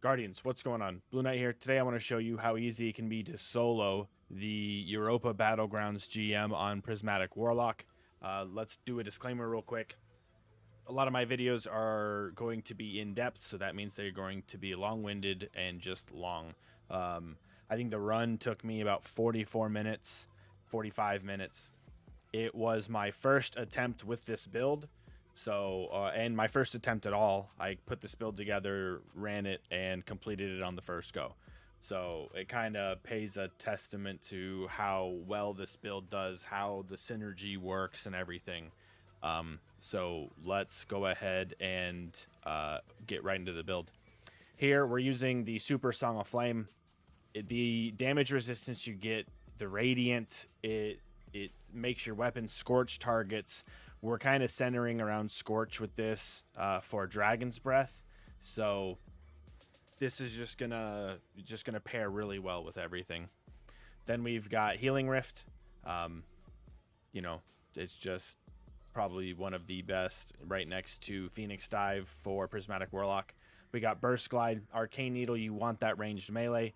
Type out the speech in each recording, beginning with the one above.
Guardians, what's going on? Blue Knight here. Today I want to show you how easy it can be to solo the Europa Battlegrounds GM on Prismatic Warlock. Let's do a disclaimer real quick. A lot of my videos are going to be in depth, so that means they're going to be long-winded and just long. I think the run took me about 44 minutes, 45 minutes. It was my first attempt with this build. So, and my first attempt at all, I put this build together, ran it, and completed it on the first go. So it kind of pays a testament to how well this build does, how the synergy works, and everything. So let's go ahead and get right into the build. Here we're using the Super Song of Flame. The damage resistance you get, the radiant, it makes your weapon scorch targets. We're kind of centering around scorch with this for Dragon's Breath, so this is just gonna pair really well with everything. Then we've got Healing Rift. You know, it's just probably one of the best, right next to Phoenix Dive for Prismatic Warlock. We got Burst Glide, Arcane Needle. You want that ranged melee.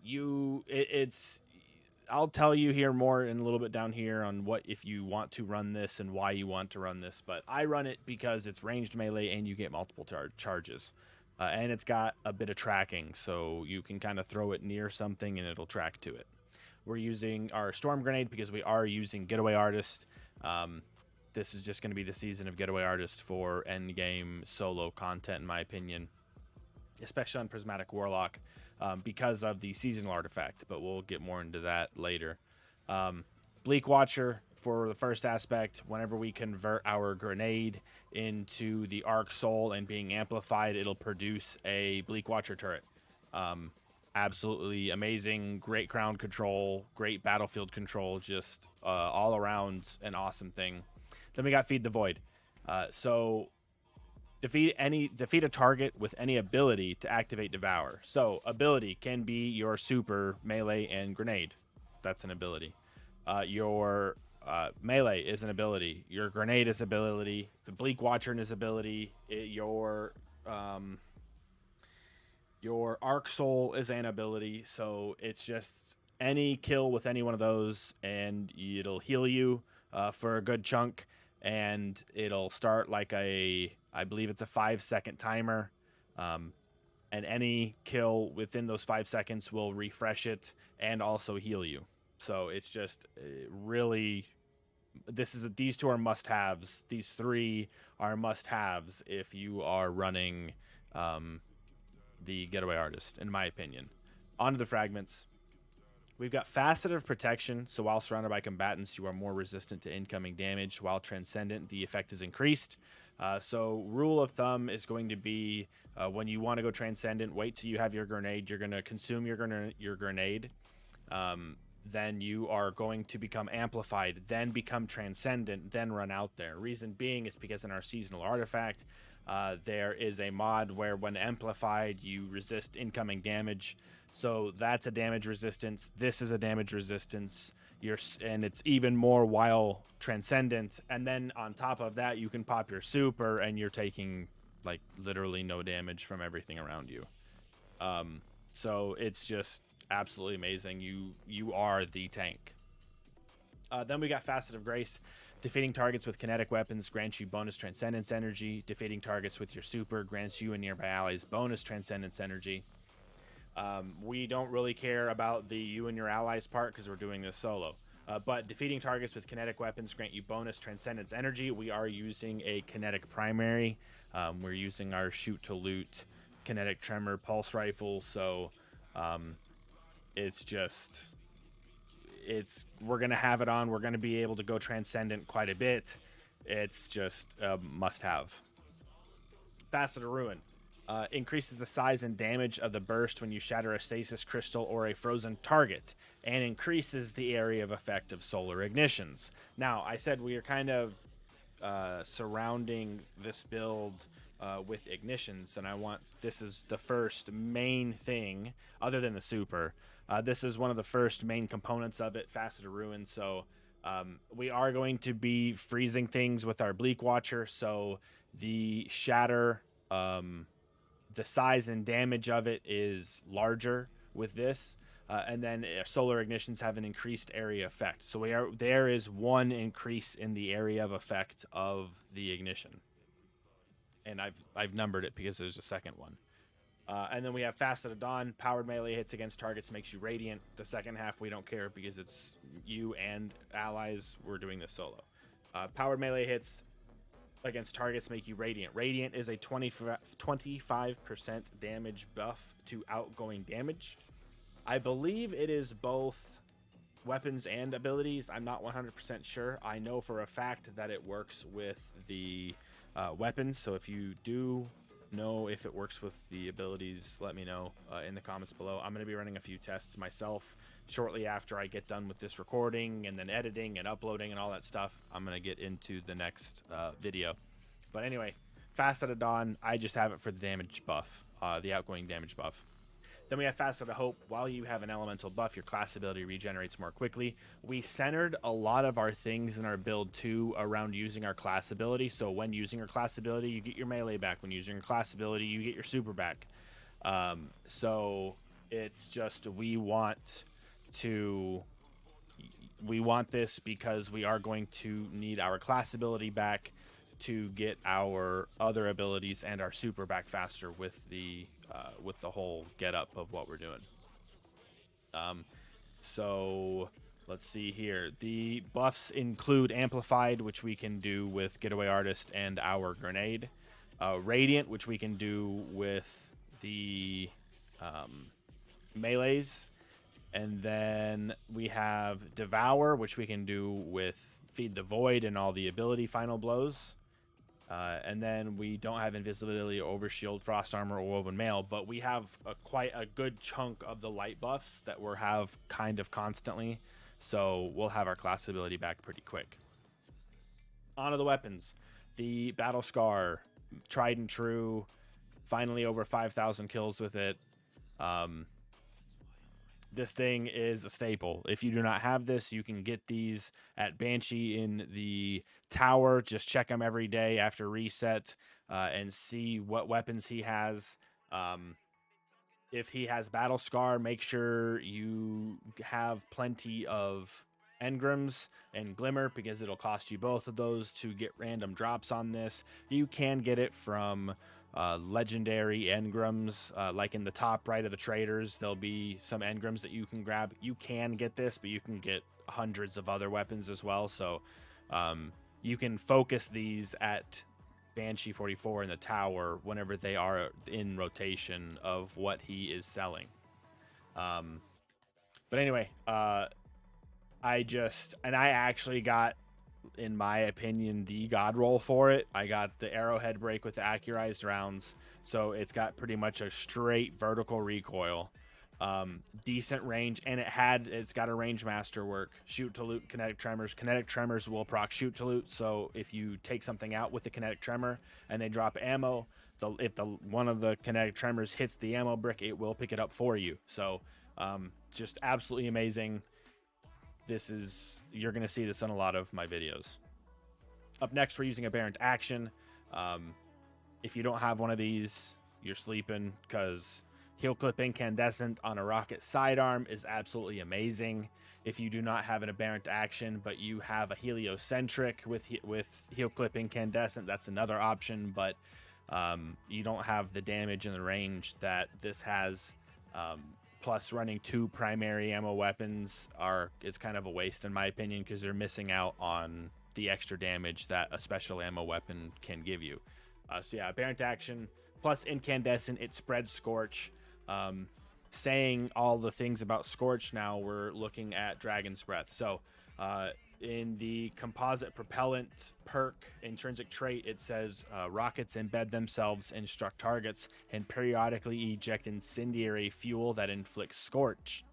It's I'll tell you here more in a little bit down here on what if you want to run this and why you want to run this, but I run it because it's ranged melee and you get multiple charges. And it's got a bit of tracking, so you can kind of throw it near something and it'll track to it. We're using our Storm Grenade because we are using Getaway Artist. This is just going to be the season of Getaway Artist for endgame solo content, in my opinion, especially on Prismatic Warlock, because of the seasonal artifact, but we'll get more into that later. Bleak Watcher for the first aspect. Whenever we convert our grenade into the Arc Soul and being amplified, it'll produce a Bleak Watcher turret. Absolutely amazing, great crown control, great battlefield control, just all around an awesome thing. Then we got Feed the Void. So defeat a target with any ability to activate Devour. So ability can be your super, melee, and grenade. That's an ability. Your melee is an ability. Your grenade is ability. The Bleak Watcher is ability. Your Arc Soul is an ability. So it's just any kill with any one of those, and it'll heal you for a good chunk. And it'll start like I believe it's a 5-second timer. And any kill within those 5 seconds will refresh it and also heal you. So it's just really, these two are must-haves. These three are must-haves if you are running the Getaway Artist, in my opinion. On to the fragments. We've got Faceted Protection, so while surrounded by combatants, you are more resistant to incoming damage. While Transcendent, the effect is increased. So rule of thumb is going to be when you want to go Transcendent, wait till you have your grenade. You're going to consume your grenade. Then you are going to become Amplified, then become Transcendent, then run out there. Reason being is because in our seasonal artifact, there is a mod where when Amplified, you resist incoming damage. So that's a damage resistance. This is a damage resistance. And it's even more while Transcendent. And then on top of that, you can pop your super, and you're taking like literally no damage from everything around you. So it's just absolutely amazing. You are the tank. Then we got Facet of Grace. Defeating targets with kinetic weapons grants you bonus Transcendence energy. Defeating targets with your super grants you and nearby allies bonus Transcendence energy. We don't really care about the you and your allies part because we're doing this solo. But defeating targets with kinetic weapons grant you bonus Transcendence energy. We are using a kinetic primary. We're using our shoot to loot kinetic tremor pulse rifle. So we're going to have it on. We're going to be able to go Transcendent quite a bit. It's just a must-have. Facet of Ruin. Increases the size and damage of the burst when you shatter a stasis crystal or a frozen target, and increases the area of effect of solar ignitions. Now, I said we are kind of surrounding this build with ignitions, and this is the first main thing, other than the super. This is one of the first main components of it, Facet of Ruin. So we are going to be freezing things with our Bleak Watcher, so the shatter the size and damage of it is larger with this. And then solar ignitions have an increased area effect. So there is one increase in the area of effect of the ignition, and I've numbered it because there's a second one. And then we have Facet of Dawn. Powered melee hits against targets makes you radiant. The second half we don't care because it's you and allies. We're doing this solo. Powered melee hits against targets make you radiant. Radiant is a 25% damage buff to outgoing damage. I believe it is both weapons and abilities. I'm not 100% sure. I know for a fact that it works with the weapons. So if you do know if it works with the abilities, let me know in the comments below. I'm going to be running a few tests myself shortly after I get done with this recording and then editing and uploading and all that stuff. I'm going to get into the next video. But anyway, Facet of Dawn, I just have it for the damage buff, the outgoing damage buff. Then we have Facet of Hope. While you have an elemental buff, your class ability regenerates more quickly. We centered a lot of our things in our build too around using our class ability. So when using your class ability, you get your melee back. When using your class ability, you get your super back. So it's just we want this because we are going to need our class ability back to get our other abilities and our super back faster with the whole get up of what we're doing. So let's see here. The buffs include Amplified, which we can do with Getaway Artist and our Grenade. Radiant, which we can do with the melees. And then we have Devour, which we can do with Feed the Void and all the ability final blows. And then we don't have Invisibility, Overshield, Frost Armor, or Woven Mail, but we have quite a good chunk of the light buffs that we'll have kind of constantly. So we'll have our class ability back pretty quick. On to the weapons. The Battle Scar, tried and true, finally over 5,000 kills with it. This thing is a staple. If you do not have this, you can get these at Banshee in the tower. Just check them every day after reset and see what weapons he has. If he has Battle Scar, make sure you have plenty of engrams and glimmer because it'll cost you both of those to get random drops on this. You can get it from legendary engrams, like in the top right of the traders. There'll be some engrams that you can grab. You can get this, but you can get hundreds of other weapons as well. So you can focus these at Banshee 44 in the tower whenever they are in rotation of what he is selling. But anyway, I actually got, in my opinion, the god roll for it. I got the arrowhead break with the accurized rounds, so it's got pretty much a straight vertical recoil, decent range, and it's got a range masterwork. Shoot to loot, kinetic tremors will proc shoot to loot. So if you take something out with the kinetic tremor and they drop ammo, if one of the kinetic tremors hits the ammo brick, it will pick it up for you. So just absolutely amazing. You're going to see this on a lot of my videos. Up next, we're using Aberrant Action. If you don't have one of these, you're sleeping, because Heel Clip Incandescent on a rocket sidearm is absolutely amazing. If you do not have an Aberrant Action, but you have a Heliocentric with Heel Clip Incandescent, that's another option, but you don't have the damage and the range that this has. Plus, running two primary ammo weapons is kind of a waste, in my opinion, because they're missing out on the extra damage that a special ammo weapon can give you. So yeah, Aberrant Action plus Incandescent, it spreads Scorch. Saying all the things about Scorch, now we're looking at Dragon's Breath. So in the Composite Propellant perk intrinsic trait, it says rockets embed themselves in struck targets and periodically eject incendiary fuel that inflicts Scorch.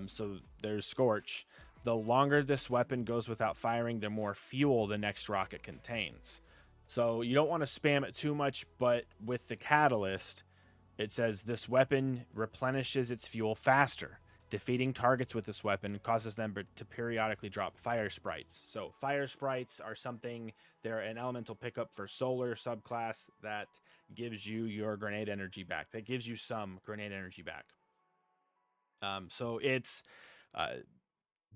So there's Scorch. The longer this weapon goes without firing, the more fuel the next rocket contains. So you don't want to spam it too much, but with the catalyst, it says this weapon replenishes its fuel faster. Defeating targets with this weapon causes them to periodically drop fire sprites. So fire sprites are something, they're an elemental pickup for solar subclass that gives you your grenade energy back. That gives you some grenade energy back. So it's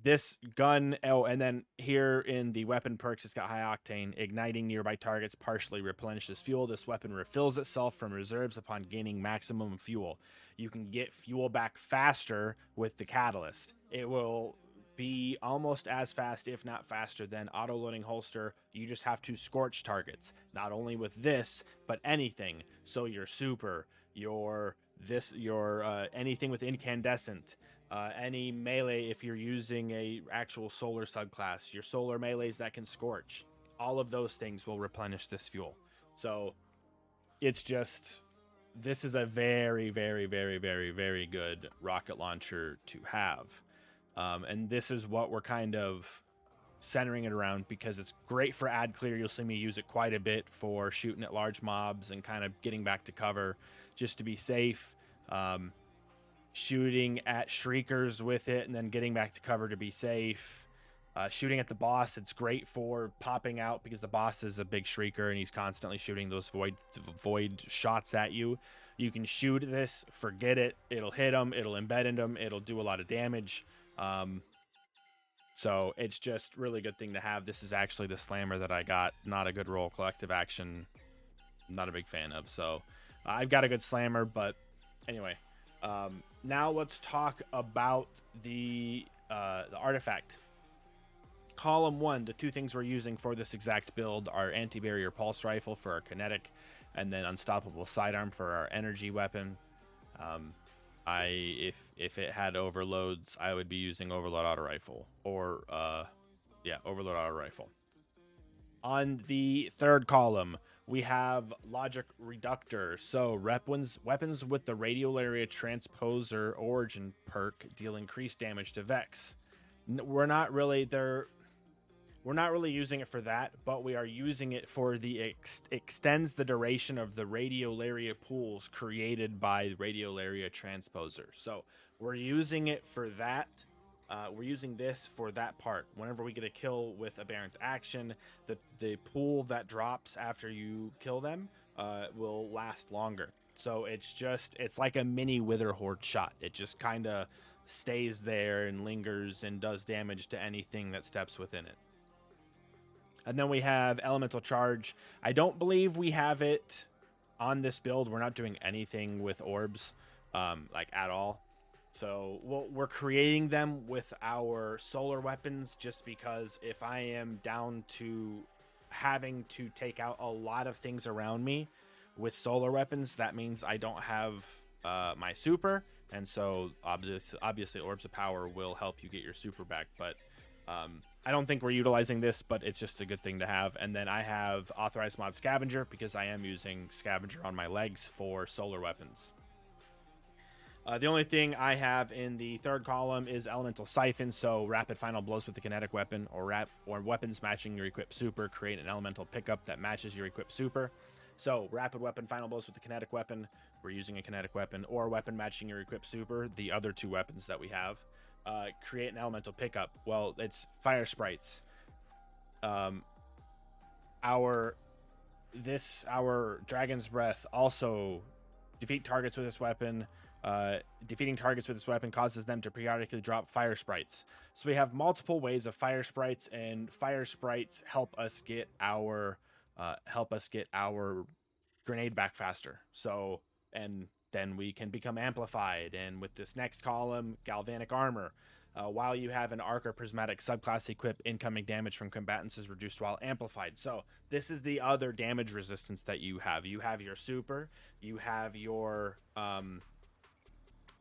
this gun. Oh, and then here in the weapon perks, it's got high octane. Igniting nearby targets partially replenishes fuel. This weapon refills itself from reserves upon gaining maximum fuel. You can get fuel back faster with the catalyst. It will be almost as fast, if not faster, than auto loading holster. You just have to scorch targets, not only with this, but anything. So your super, your anything with incandescent, any melee, if you're using a actual solar subclass, your solar melees that can scorch, all of those things will replenish this fuel. So it's just, this is a very, very, very, very, very good rocket launcher to have. And this is what we're kind of centering it around, because it's great for ad clear. You'll see me use it quite a bit for shooting at large mobs and kind of getting back to cover just to be safe. Shooting at shriekers with it and then getting back to cover to be safe. Shooting at the boss, it's great for popping out because the boss is a big shrieker and he's constantly shooting those void shots at you. You can shoot this, forget it, it'll hit him, it'll embed in him, it'll do a lot of damage. So it's just really good thing to have. This is actually the slammer that I got. Not a good roll, collective action, not a big fan of. So I've got a good slammer, but anyway. Now let's talk about the artifact. Column 1, the two things we're using for this exact build are anti-barrier pulse rifle for our kinetic, and then unstoppable sidearm for our energy weapon. If it had overloads, I would be using overload auto rifle, or overload auto rifle. On the third column, we have logic reductor. So weapons with the radial area transposer origin perk deal increased damage to Vex. We're not really using it for that, but we are using it for the extends the duration of the radial area pools created by radial area transposer. So we're using it for that. We're using this for that part. Whenever we get a kill with aberrant action, the pool that drops after you kill them will last longer. So it's like a mini Wither Horde shot. It just kind of stays there and lingers and does damage to anything that steps within it. And then we have Elemental Charge. I don't believe we have it on this build. We're not doing anything with orbs, at all. So we're creating them with our solar weapons, just because if I am down to having to take out a lot of things around me with solar weapons, that means I don't have my super. And so obviously Orbs of Power will help you get your super back. But I don't think we're utilizing this, but it's just a good thing to have. And then I have Authorized Mod Scavenger, because I am using Scavenger on my legs for solar weapons. The only thing I have in the third column is Elemental Siphon, so rapid final blows with the kinetic weapon, or weapons matching your equipped super create an elemental pickup that matches your equipped super. So rapid weapon final blows with the kinetic weapon, we're using a kinetic weapon, or weapon matching your equipped super, the other two weapons that we have, create an elemental pickup. Well, it's fire sprites. Our Dragon's Breath also defeat targets with this weapon. Defeating targets with this weapon causes them to periodically drop fire sprites. So we have multiple ways of fire sprites, and fire sprites help us get our grenade back faster. So, and then we can become amplified. And with this next column, galvanic armor. While you have an arc or prismatic subclass equipped, incoming damage from combatants is reduced while amplified. So this is the other damage resistance that you have. You have your super, you have your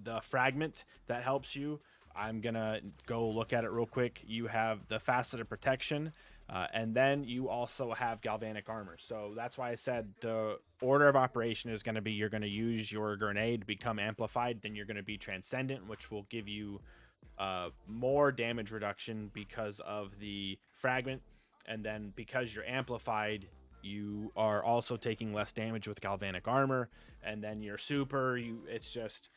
the fragment that helps you. I'm gonna go look at it real quick. You have the faceted protection, and then you also have galvanic armor. So that's why I said the order of operation is going to be, you're going to use your grenade, become amplified, then you're going to be transcendent, which will give you more damage reduction because of the fragment, and then because you're amplified, you are also taking less damage with galvanic armor. And then your super, it's just,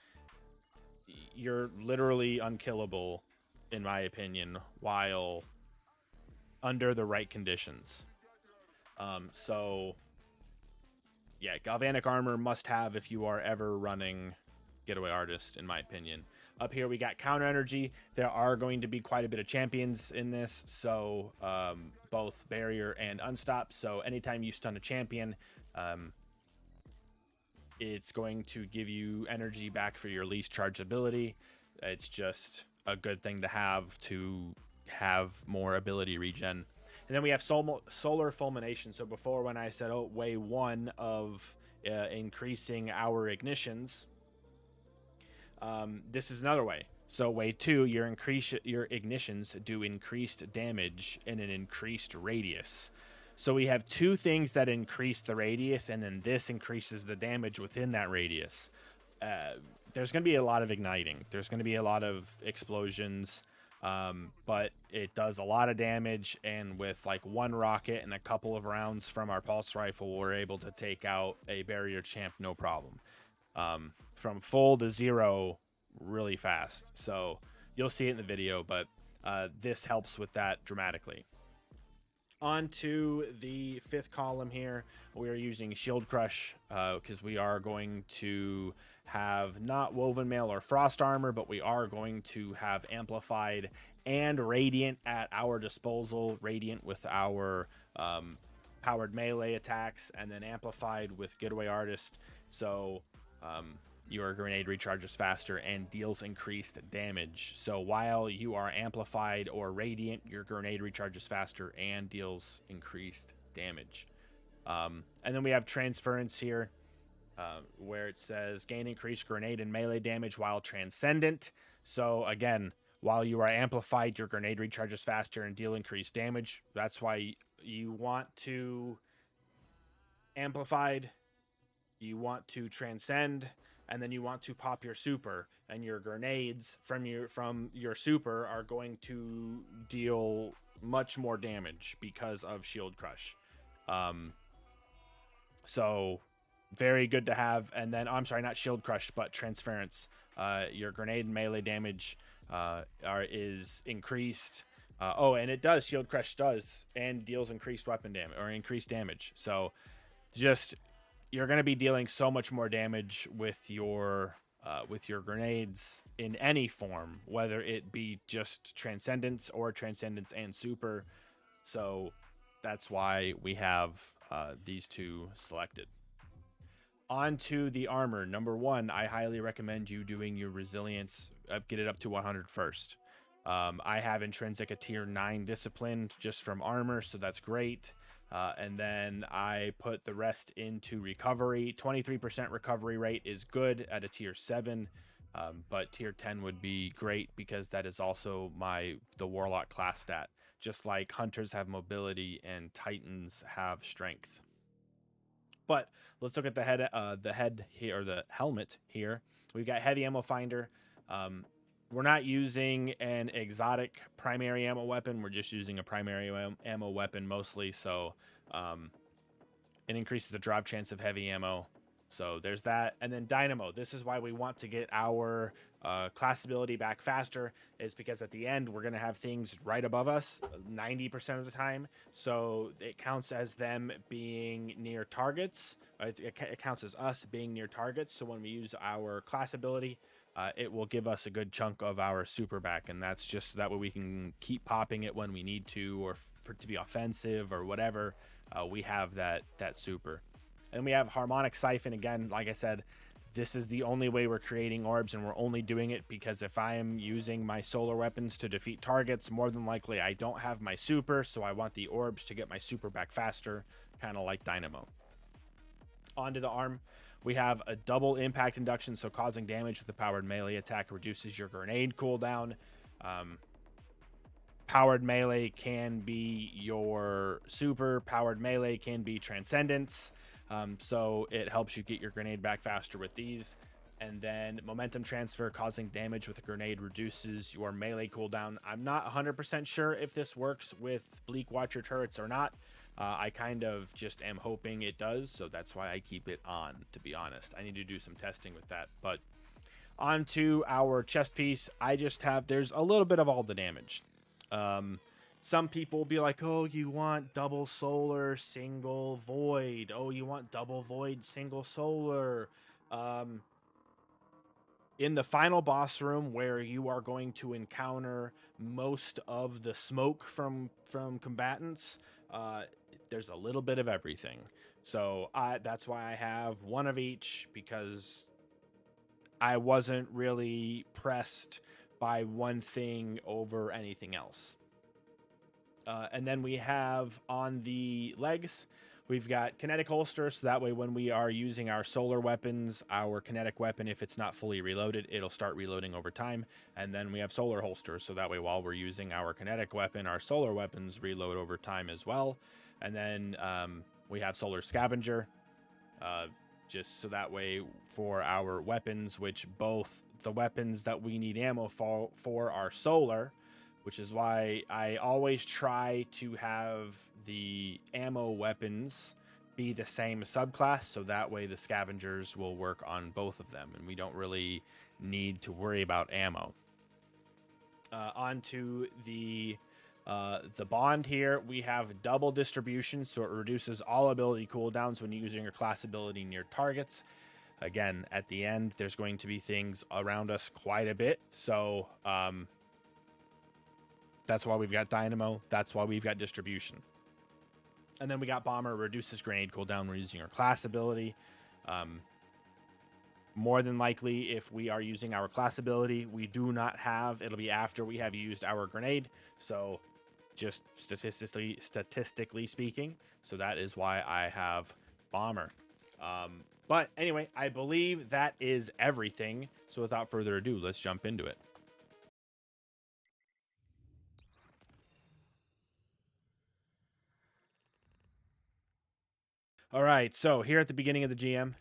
you're literally unkillable, in my opinion, while under the right conditions. So yeah, galvanic armor must have if you are ever running Getaway Artist, in my opinion. Up here we got counter energy. There are going to be quite a bit of champions in this, so both barrier and unstop. So anytime you stun a champion, it's going to give you energy back for your least charge ability. It's just a good thing to have more ability regen. And then we have solar fulmination. So before, when I said, oh, way one of increasing our ignitions, this is another way. So way two, your ignitions do increased damage in an increased radius. So we have two things that increase the radius, and then this increases the damage within that radius. There's going to be a lot of igniting. There's going to be a lot of explosions, but it does a lot of damage. And with like one rocket and a couple of rounds from our pulse rifle, we're able to take out a barrier champ no problem. From full to zero really fast. So you'll see it in the video, but this helps with that dramatically. On to the fifth column here, we are using Shield Crush because we are going to have not Woven Mail or Frost Armor, but we are going to have Amplified and Radiant at our disposal. Radiant with our powered melee attacks, and then Amplified with Getaway Artist. So your grenade recharges faster and deals increased damage. So while you are amplified or radiant, your grenade recharges faster and deals increased damage. And then we have transference here, where it says gain increased grenade and melee damage while transcendent. So again, while you are amplified, your grenade recharges faster and deal increased damage. That's why you want to amplified, you want to transcend, and then you want to pop your super, and your grenades from your super are going to deal much more damage because of Shield Crush. So very good to have. And then I'm sorry, not Shield Crush, but Transference. Your grenade and melee damage is increased. And it does, Shield Crush does, and deals increased weapon damage or increased damage. So just, you're going to be dealing so much more damage with your grenades in any form, whether it be just Transcendence or Transcendence and Super. So that's why we have these two selected. On to the armor. Number one, I highly recommend you doing your resilience, get it up to 100 first. I have intrinsic a tier 9 discipline just from armor, so that's great. And then I put the rest into recovery. 23% recovery rate is good at a tier 7, but tier 10 would be great because that is also the Warlock class stat. Just like Hunters have mobility and Titans have strength. But let's look at the head here, or the helmet here. We've got heavy ammo finder. We're not using an exotic primary ammo weapon. We're just using a primary ammo weapon mostly. So it increases the drop chance of heavy ammo. So there's that. And then Dynamo. This is why we want to get our class ability back faster, is because at the end we're going to have things right above us 90% of the time. So it counts as them being near targets. It counts as us being near targets. So when we use our class ability, it will give us a good chunk of our super back, and that's just so that way we can keep popping it when we need to, or for it to be offensive or whatever. We have that super. And we have Harmonic Siphon. Again, like I said, this is the only way we're creating orbs, and we're only doing it because if I am using my solar weapons to defeat targets, more than likely I don't have my super, so I want the orbs to get my super back faster, kind of like Dynamo. Onto the arm. We have a double impact induction, so causing damage with the powered melee attack reduces your grenade cooldown. Powered melee can be your super, powered melee can be Transcendence. So it helps you get your grenade back faster with these. And then momentum transfer, causing damage with a grenade reduces your melee cooldown. I'm not 100% sure if this works with Bleak Watcher turrets or not. I kind of just am hoping it does, so that's why I keep it on, to be honest. I need to do some testing with that, but Onto our chest piece, I just have, there's a little bit of all the damage. Some people will be like, oh, you want double solar, single void. Oh, you want double void, single solar. In the final boss room, where you are going to encounter most of the smoke from combatants, there's a little bit of everything. So that's why I have one of each, because I wasn't really pressed by one thing over anything else. And then we have on the legs, we've got kinetic holster, so that way when we are using our solar weapons, our kinetic weapon, if it's not fully reloaded, it'll start reloading over time. And then we have solar holster, so that way while we're using our kinetic weapon, our solar weapons reload over time as well. And then we have solar scavenger, just so that way for our weapons, which both the weapons that we need ammo for are solar, which is why I always try to have the ammo weapons be the same subclass, so that way the scavengers will work on both of them, and we don't really need to worry about ammo. Onto the bond here, we have double distribution, so it reduces all ability cooldowns when you're using your class ability near targets. Again, at the end, there's going to be things around us quite a bit, so that's why we've got Dynamo. That's why we've got distribution. And then we got Bomber, reduces grenade cooldown when using our class ability. More than likely, if we are using our class ability, we do not have, it'll be after we have used our grenade. So just statistically speaking. So that is why I have Bomber. But anyway, I believe that is everything. So without further ado, let's jump into it. All right, so here at the beginning of the GM,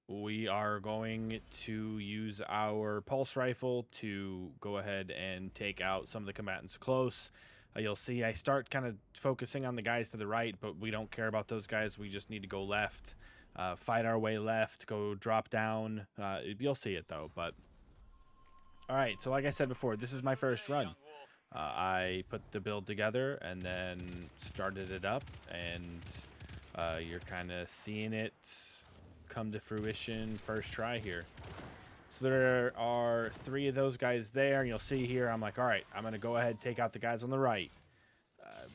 we are going to use our pulse rifle to go ahead and take out some of the combatants close. You'll see I start kind of focusing on the guys to the right, but we don't care about those guys. We just need to go left, fight our way left, go drop down. You'll see it though, but all right. So like I said before, this is my first run. I put the build together and then started it up, and you're kind of seeing it come to fruition first try here. So there are 3 of those guys there, and you'll see here I'm like, all right, I'm going to go ahead and take out the guys on the right.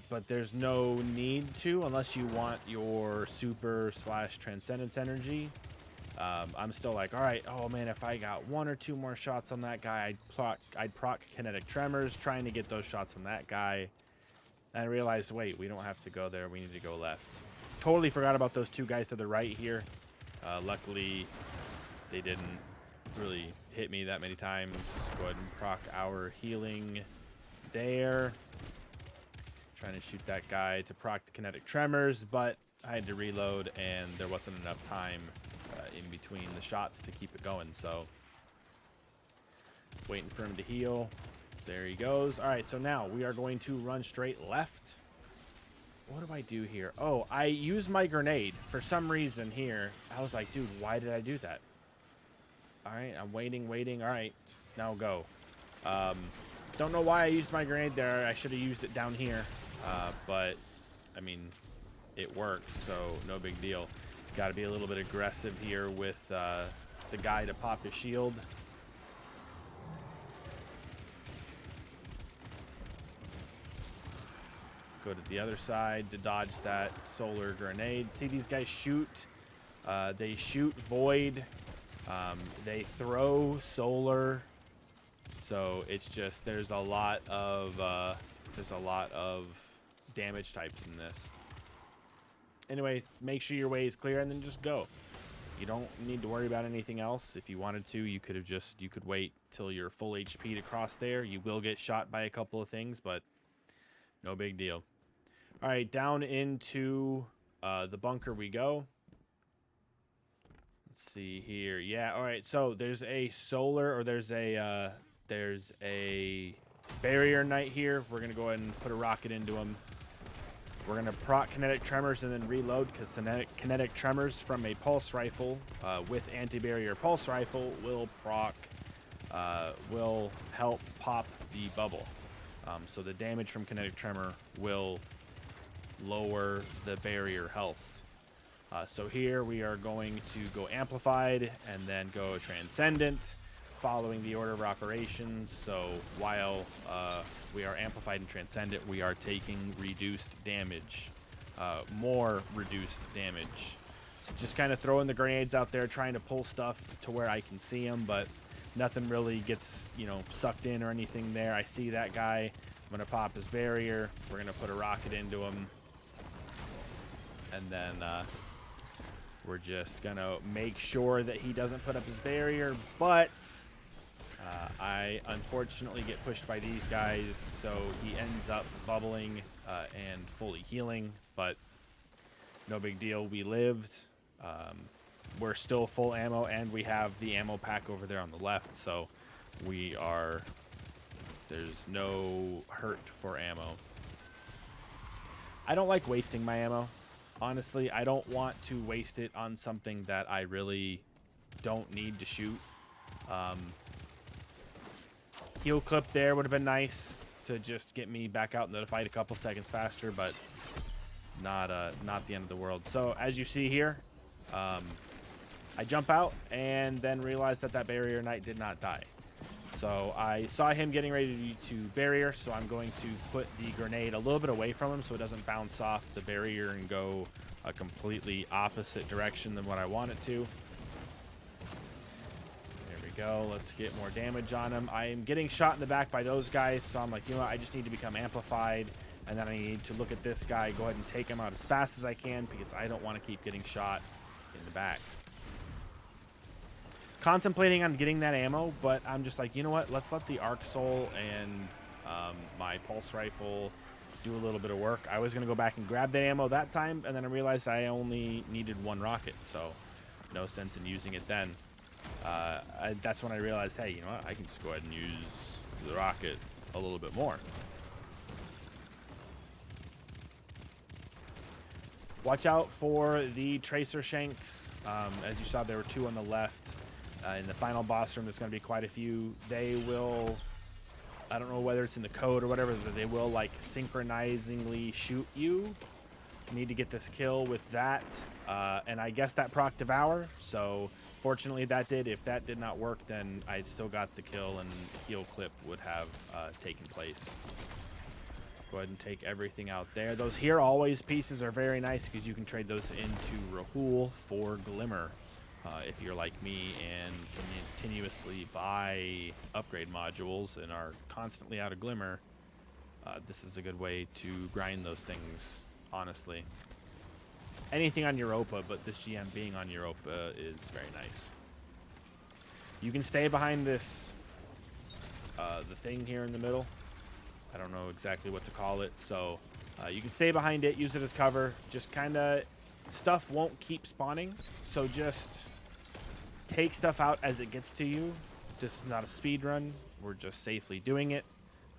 But there's no need to unless you want your super / transcendence energy. I'm still like, all right, oh man, if I got 1 or 2 more shots on that guy, I'd proc kinetic tremors, trying to get those shots on that guy. And I realized, wait, we don't have to go there, we need to go left. Totally forgot about those 2 guys to the right here. Luckily, they didn't really hit me that many times. Go ahead and proc our healing there. Trying to shoot that guy to proc the kinetic tremors, but I had to reload and there wasn't enough time in between the shots to keep it going. So waiting for him to heal. There he goes. All right, so now we are going to run straight left. What do I do here? Oh, I used my grenade for some reason here. I was like, dude, why did I do that? All right, I'm waiting. All right, now go. Don't know why I used my grenade there. I should have used it down here. But, I mean, it worked, so no big deal. Got to be a little bit aggressive here with the guy to pop his shield. Go to the other side to dodge that solar grenade. See these guys shoot? They shoot void. They throw solar. So it's just there's a lot of damage types in this. Anyway, make sure your way is clear and then just go. You don't need to worry about anything else. If you wanted to, you could wait till you're full HP to cross there. You will get shot by a couple of things, but no big deal. All right, down into the bunker we go. Let's see here. Yeah, all right. So there's a solar, or there's a barrier knight here. We're gonna go ahead and put a rocket into him. We're going to proc kinetic tremors and then reload, because kinetic tremors from a pulse rifle with anti-barrier pulse rifle will help pop the bubble. So the damage from kinetic tremor will lower the barrier health. So here we are going to go amplified and then go transcendent, following the order of operations. So while we are amplified and transcendent, we are taking reduced damage, more reduced damage. So just kind of throwing the grenades out there, trying to pull stuff to where I can see them, but nothing really gets, you know, sucked in or anything there. I see that guy. I'm going to pop his barrier. We're going to put a rocket into him. And then we're just going to make sure that he doesn't put up his barrier. But I unfortunately get pushed by these guys, so he ends up bubbling and fully healing. But no big deal. We lived. We're still full ammo, and we have the ammo pack over there on the left. So we are... There's no hurt for ammo. I don't like wasting my ammo. Honestly, I don't want to waste it on something that I really don't need to shoot. Heal clip there would have been nice to just get me back out into the fight a couple seconds faster, but not the end of the world. So as you see here, I jump out and then realize that that barrier knight did not die. So I saw him getting ready to barrier, so I'm going to put the grenade a little bit away from him so it doesn't bounce off the barrier and go a completely opposite direction than what I want it to. There we go. Let's get more damage on him. I am getting shot in the back by those guys, so I'm like, you know what? I just need to become amplified, and then I need to look at this guy, go ahead and take him out as fast as I can, because I don't want to keep getting shot in the back. Contemplating on getting that ammo, but I'm just like, you know what? Let's let the Arc Soul and my pulse rifle do a little bit of work. I was going to go back and grab the ammo that time, and then I realized I only needed one rocket, so no sense in using it then. That's when I realized, hey, you know what? I can just go ahead and use the rocket a little bit more. Watch out for the Tracer Shanks. As you saw, there were two on the left. In the final boss room, there's going to be quite a few. They will, I don't know whether it's in the code or whatever, but they will like synchronizingly shoot you. Need to get this kill with that. And I guess that proc Devour. So fortunately that did. If that did not work, then I still got the kill and heal clip would have taken place. Go ahead and take everything out there. Those Here Always pieces are very nice because you can trade those into Rahul for Glimmer. If you're like me and continuously buy upgrade modules and are constantly out of Glimmer, this is a good way to grind those things, honestly. Anything on Europa, but this GM being on Europa is very nice. You can stay behind this, the thing here in the middle. I don't know exactly what to call it, so you can stay behind it, use it as cover. Just kind of, stuff won't keep spawning, so just take stuff out as it gets to you. This is not a speed run. We're just safely doing it.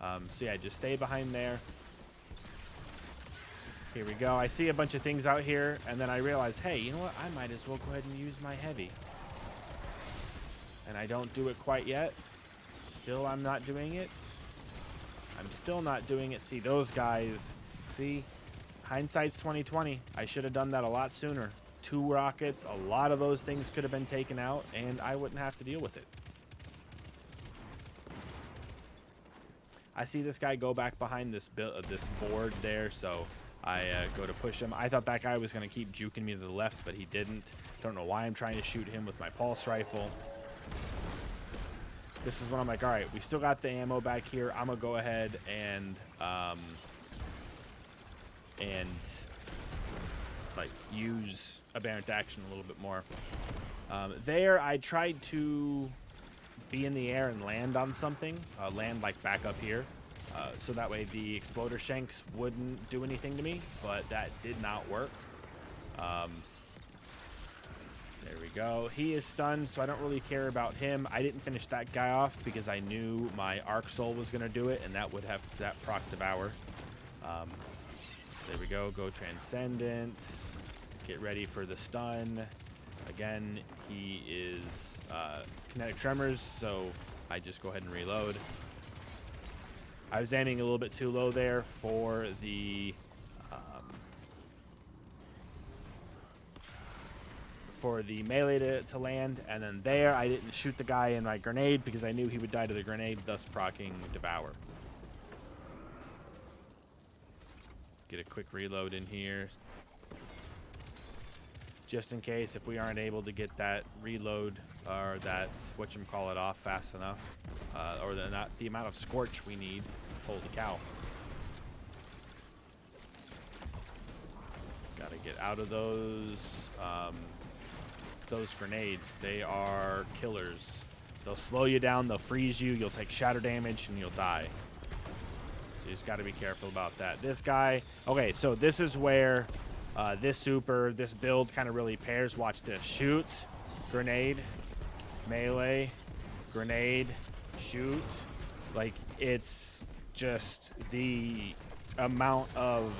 So yeah, just stay behind there. Here we go. I see a bunch of things out here, and then I realize, hey, you know what? I might as well go ahead and use my heavy. And I don't do it quite yet. Still, I'm not doing it. I'm still not doing it. See, those guys. See? Hindsight's 20/20. I should have done that a lot sooner. 2 rockets, a lot of those things could have been taken out, and I wouldn't have to deal with it. I see this guy go back behind this board there, so I go to push him. I thought that guy was going to keep juking me to the left, but he didn't. Don't know why I'm trying to shoot him with my pulse rifle. This is when I'm like, all right, we still got the ammo back here. I'm going to go ahead and like use aberrant action a little bit more. There, I tried to be in the air and land on something, land like back up here, so that way the exploder shanks wouldn't do anything to me, but that did not work. There we go. He is stunned, so I don't really care about him. I didn't finish that guy off because I knew my Arc Soul was going to do it, and that would have that proc Devour. So There we go. Go Transcendent. Get ready for the stun. Again, he is kinetic tremors, so I just go ahead and reload. I was aiming a little bit too low there for the melee to land, and then there I didn't shoot the guy in my grenade because I knew he would die to the grenade, thus proccing Devour. Get a quick reload in here, just in case if we aren't able to get that reload or that whatchamacallit off fast enough, or the amount of scorch we need. Holy cow. Gotta get out of those grenades. They are killers. They'll slow you down, they'll freeze you, you'll take shatter damage, and you'll die. So you just gotta be careful about that. This guy, okay, so this is where this build kind of really pairs. Watch this. Shoot, grenade, melee, grenade, shoot. Like, it's just the amount of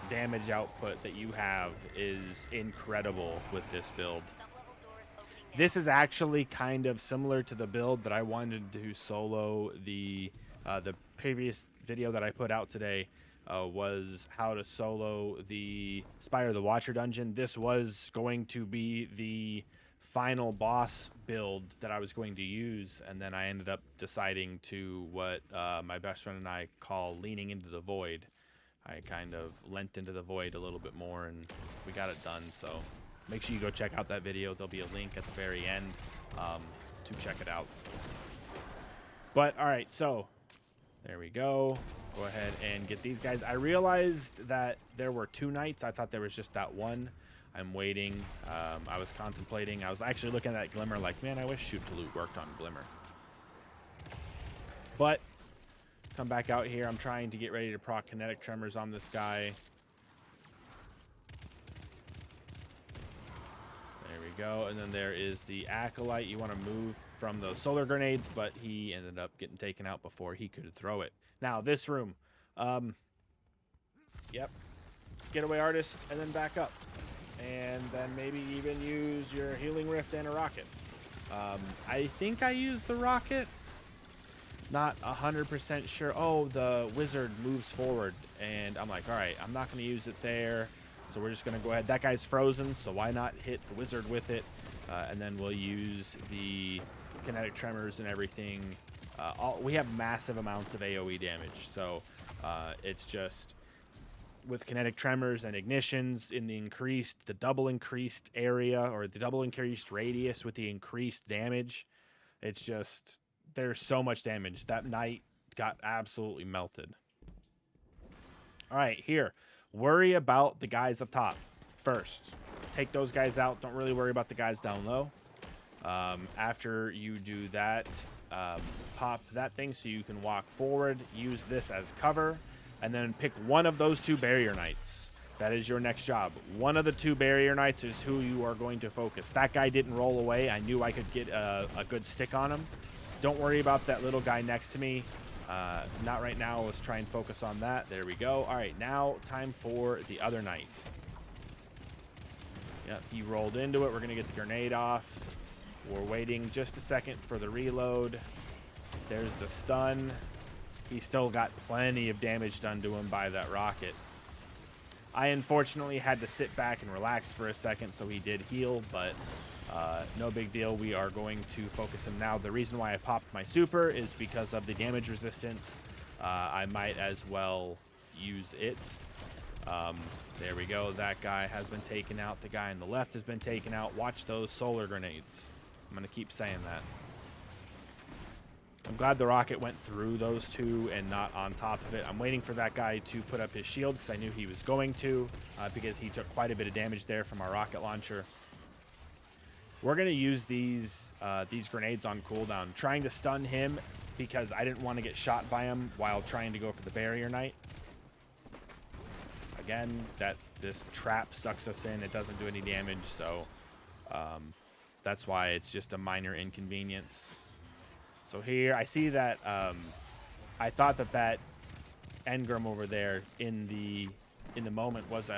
damage output that you have is incredible with this build. This is actually kind of similar to the build that I wanted to solo. The previous video that I put out today was how to solo the Spire of the Watcher dungeon. This was going to be the final boss build that I was going to use, and then I ended up deciding to what my best friend and I call leaning into the void. I kind of leant into the void a little bit more, and we got it done. So make sure you go check out that video. There'll be a link at the very end to check it out. But all right, so there we go. Go ahead and get these guys. I realized that there were 2 knights. I thought there was just that one. I'm waiting. I was contemplating. I was actually looking at Glimmer like, man, I wish Shoot to Loot worked on Glimmer. But come back out here. I'm trying to get ready to proc kinetic tremors on this guy. There we go. And then there is the Acolyte. You want to move from those solar grenades, but he ended up getting taken out before he could throw it. Now, this room. Yep. Getaway Artist, and then back up. And then maybe even use your Healing Rift and a rocket. I think I used the rocket. Not 100% sure. Oh, the wizard moves forward, and I'm like, all right, I'm not going to use it there. So we're just going to go ahead. That guy's frozen, so why not hit the wizard with it? And then we'll use the kinetic tremors and everything. We have massive amounts of AoE damage, so it's just with kinetic tremors and ignitions in the double increased area, or the double increased radius with the increased damage. It's just, there's so much damage. That knight got absolutely melted. All right, here. Worry about the guys up top first. Take those guys out. Don't really worry about the guys down low. After you do that, pop that thing so you can walk forward. Use this as cover. And then pick one of those 2 barrier knights. That is your next job. One of the 2 barrier knights is who you are going to focus. That guy didn't roll away. I knew I could get a good stick on him. Don't worry about that little guy next to me. Not right now. Let's try and focus on that. There we go. All right, now time for the other knight. Yep, he rolled into it. We're going to get the grenade off. We're waiting just a second for the reload. There's the stun. He still got plenty of damage done to him by that rocket. I unfortunately had to sit back and relax for a second, so he did heal, but no big deal. We are going to focus him now. The reason why I popped my super is because of the damage resistance. I might as well use it. There we go. That guy has been taken out. The guy on the left has been taken out. Watch those solar grenades. I'm going to keep saying that. I'm glad the rocket went through those 2 and not on top of it. I'm waiting for that guy to put up his shield because I knew he was going to, because he took quite a bit of damage there from our rocket launcher. We're going to use these grenades on cooldown, trying to stun him because I didn't want to get shot by him while trying to go for the barrier knight. Again, this trap sucks us in. It doesn't do any damage, so that's why it's just a minor inconvenience. So here, I see that I thought that Engram over there in the in the moment was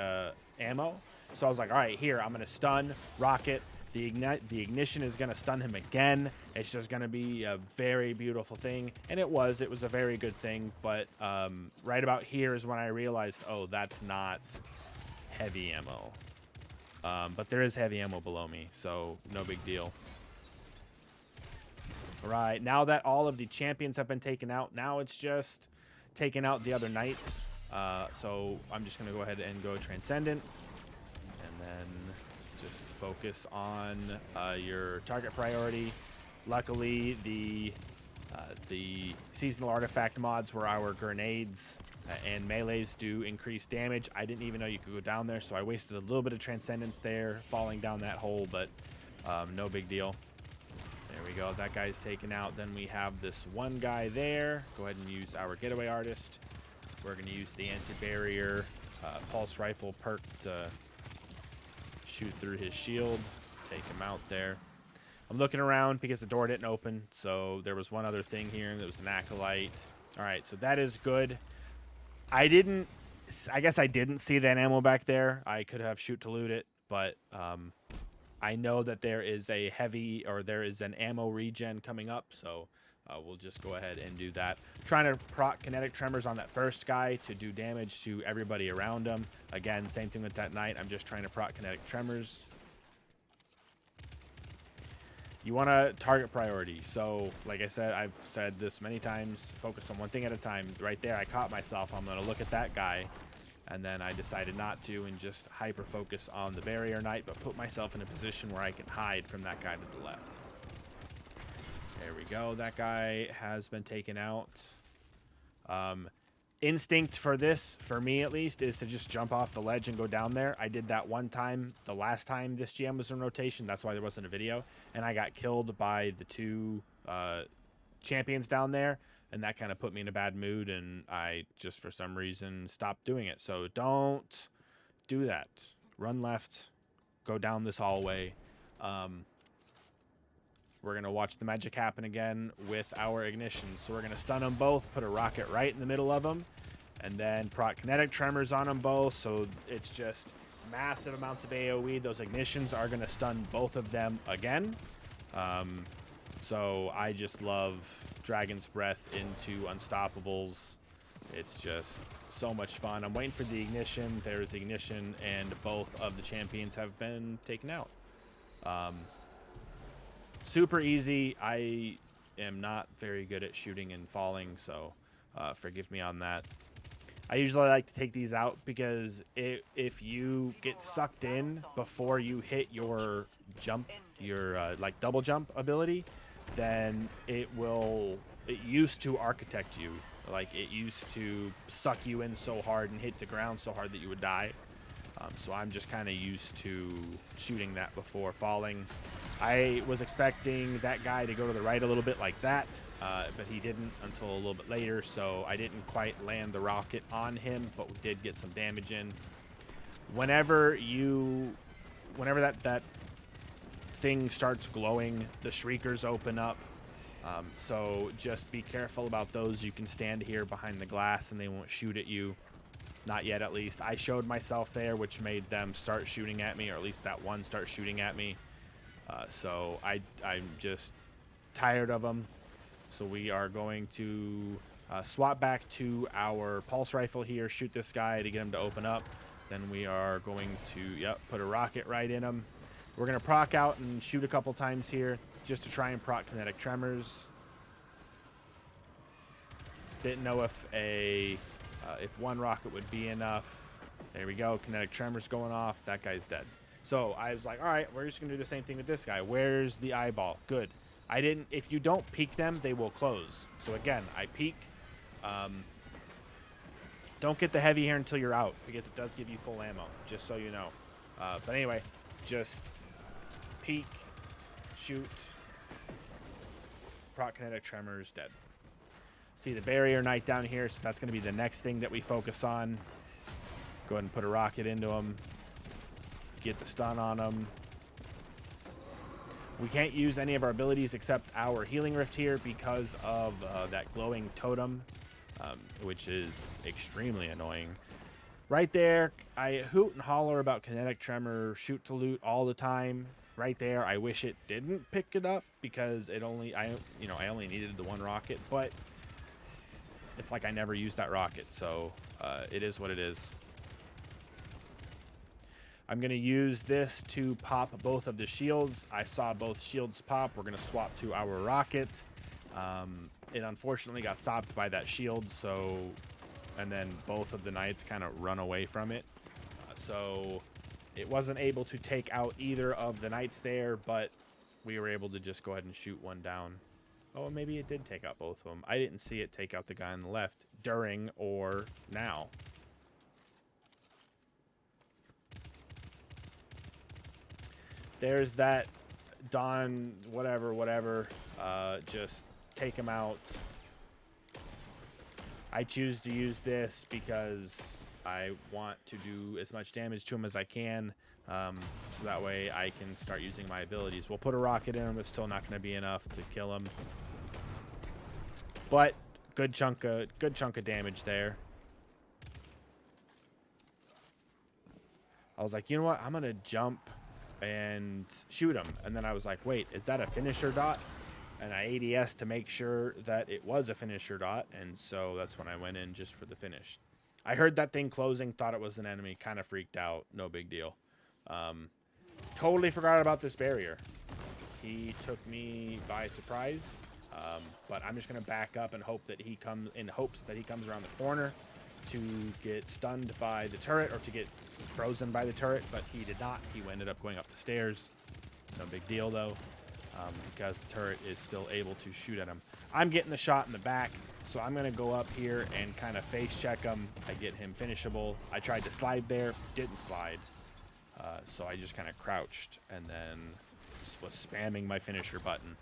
ammo. So I was like, all right, here, I'm going to stun, rocket. The ignition is going to stun him again. It's just going to be a very beautiful thing. And it was a very good thing. But right about here is when I realized, oh, that's not heavy ammo. But there is heavy ammo below me, so no big deal. All right, now that all of the champions have been taken out, now it's just taking out the other knights. So I'm just going to go ahead and go Transcendent. And then just focus on your target priority. Luckily, the seasonal artifact mods were our grenades and melees do increase damage. I didn't even know you could go down there, so I wasted a little bit of Transcendence there, falling down that hole, but no big deal. There we go. That guy's taken out. Then we have this one guy there. Go ahead and use our Getaway Artist. We're going to use the anti-barrier pulse rifle perk to shoot through his shield. Take him out there. I'm looking around because the door didn't open, so there was one other thing here. There was an Acolyte. All right, so that is good. I guess I didn't see that ammo back there. I could have shoot to loot it, but I know that there is a heavy, or there is an ammo regen coming up, so we'll just go ahead and do that. Trying to proc kinetic tremors on that first guy to do damage to everybody around him. Again, same thing with that knight. I'm just trying to proc kinetic tremors. You want to target priority. So, like I said, I've said this many times, focus on one thing at a time. Right there, I caught myself. I'm going to look at that guy. And then I decided not to and just hyper-focus on the barrier knight, but put myself in a position where I can hide from that guy to the left. There we go. That guy has been taken out. Instinct for this, for me at least, is to just jump off the ledge and go down there. I did that one time, the last time this GM was in rotation. That's why there wasn't a video. And I got killed by the two champions down there. And that kind of put me in a bad mood. And I just, for some reason, stopped doing it. So don't do that. Run left. Go down this hallway. We're going to watch the magic happen again with our ignition. So we're going to stun them both, put a rocket right in the middle of them, and then proc kinetic tremors on them both. So it's just massive amounts of AoE. Those ignitions are going to stun both of them again. So I just love Dragon's Breath into Unstoppables. It's just so much fun. I'm waiting for the ignition. There's ignition, and both of the champions have been taken out. Super easy. I am not very good at shooting and falling, so forgive me on that. I usually like to take these out because if you get sucked in before you hit your jump, your like double jump ability, then it used to architect you. Like, it used to suck you in so hard and hit the ground so hard that you would die. So I'm just kind of used to shooting that before falling. I was expecting that guy to go to the right a little bit like that, but he didn't until a little bit later, so I didn't quite land the rocket on him, but we did get some damage in. Whenever that thing starts glowing, the shriekers open up, so just be careful about those. You can stand here behind the glass and they won't shoot at you. Not yet, at least. I showed myself there, which made them start shooting at me, or at least that one start shooting at me. So I'm just tired of them. So we are going to swap back to our pulse rifle here, shoot this guy to get him to open up. Then we are going to, put a rocket right in him. We're going to proc out and shoot a couple times here just to try and proc kinetic tremors. Didn't know if one rocket would be enough. There we go. Kinetic tremors going off. That guy's dead. So I was like, all right, we're just going to do the same thing with this guy. Where's the eyeball? Good. If you don't peek them, they will close. So again, I peek. Don't get the heavy here until you're out, because it does give you full ammo, just so you know. But anyway, just peek, shoot, proc kinetic tremors, dead. See the barrier knight down here, so that's going to be the next thing that we focus on. Go ahead and put a rocket into him. Get the stun on him. We can't use any of our abilities except our healing rift here because of that glowing totem, which is extremely annoying. Right there, I hoot and holler about kinetic tremor, shoot to loot all the time. Right there, I wish it didn't pick it up because I only needed the one rocket, but it's like I never used that rocket, so it is what it is. I'm going to use this to pop both of the shields. I saw both shields pop. We're going to swap to our rocket. It unfortunately got stopped by that shield, and then both of the knights kind of run away from it. So it wasn't able to take out either of the knights there, but we were able to just go ahead and shoot one down. Oh, maybe it did take out both of them. I didn't see it take out the guy on the left during or now. There's that Don whatever. Just take him out. I choose to use this because I want to do as much damage to him as I can, so that way I can start using my abilities. We'll put a rocket in him. It's still not going to be enough to kill him, but good chunk of damage there. I was like, you know what? I'm going to jump and shoot him. And then I was like, wait, is that a finisher dot? And I ADS to make sure that it was a finisher dot. And so that's when I went in just for the finish. I heard that thing closing, thought it was an enemy, kind of freaked out. No big deal. Totally forgot about this barrier. He took me by surprise. But I'm just going to back up and hope that he comes around the corner to get stunned by the turret or to get frozen by the turret, but he did not. He ended up going up the stairs. No big deal though, because the turret is still able to shoot at him. I'm getting the shot in the back, so I'm going to go up here and kind of face check him. I get him finishable. I tried to slide there, didn't slide, so I just kind of crouched and then just was spamming my finisher button.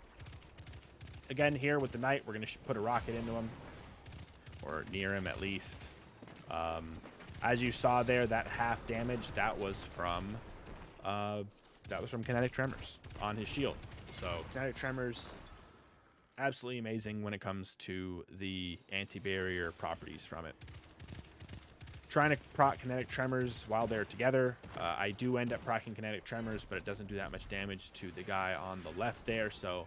Again, here with the knight, we're going to put a rocket into him, or near him at least. As you saw there, that half damage, that was from kinetic tremors on his shield. So kinetic tremors, absolutely amazing when it comes to the anti-barrier properties from it. Trying to proc kinetic tremors while they're together. I do end up proccing kinetic tremors, but it doesn't do that much damage to the guy on the left there, so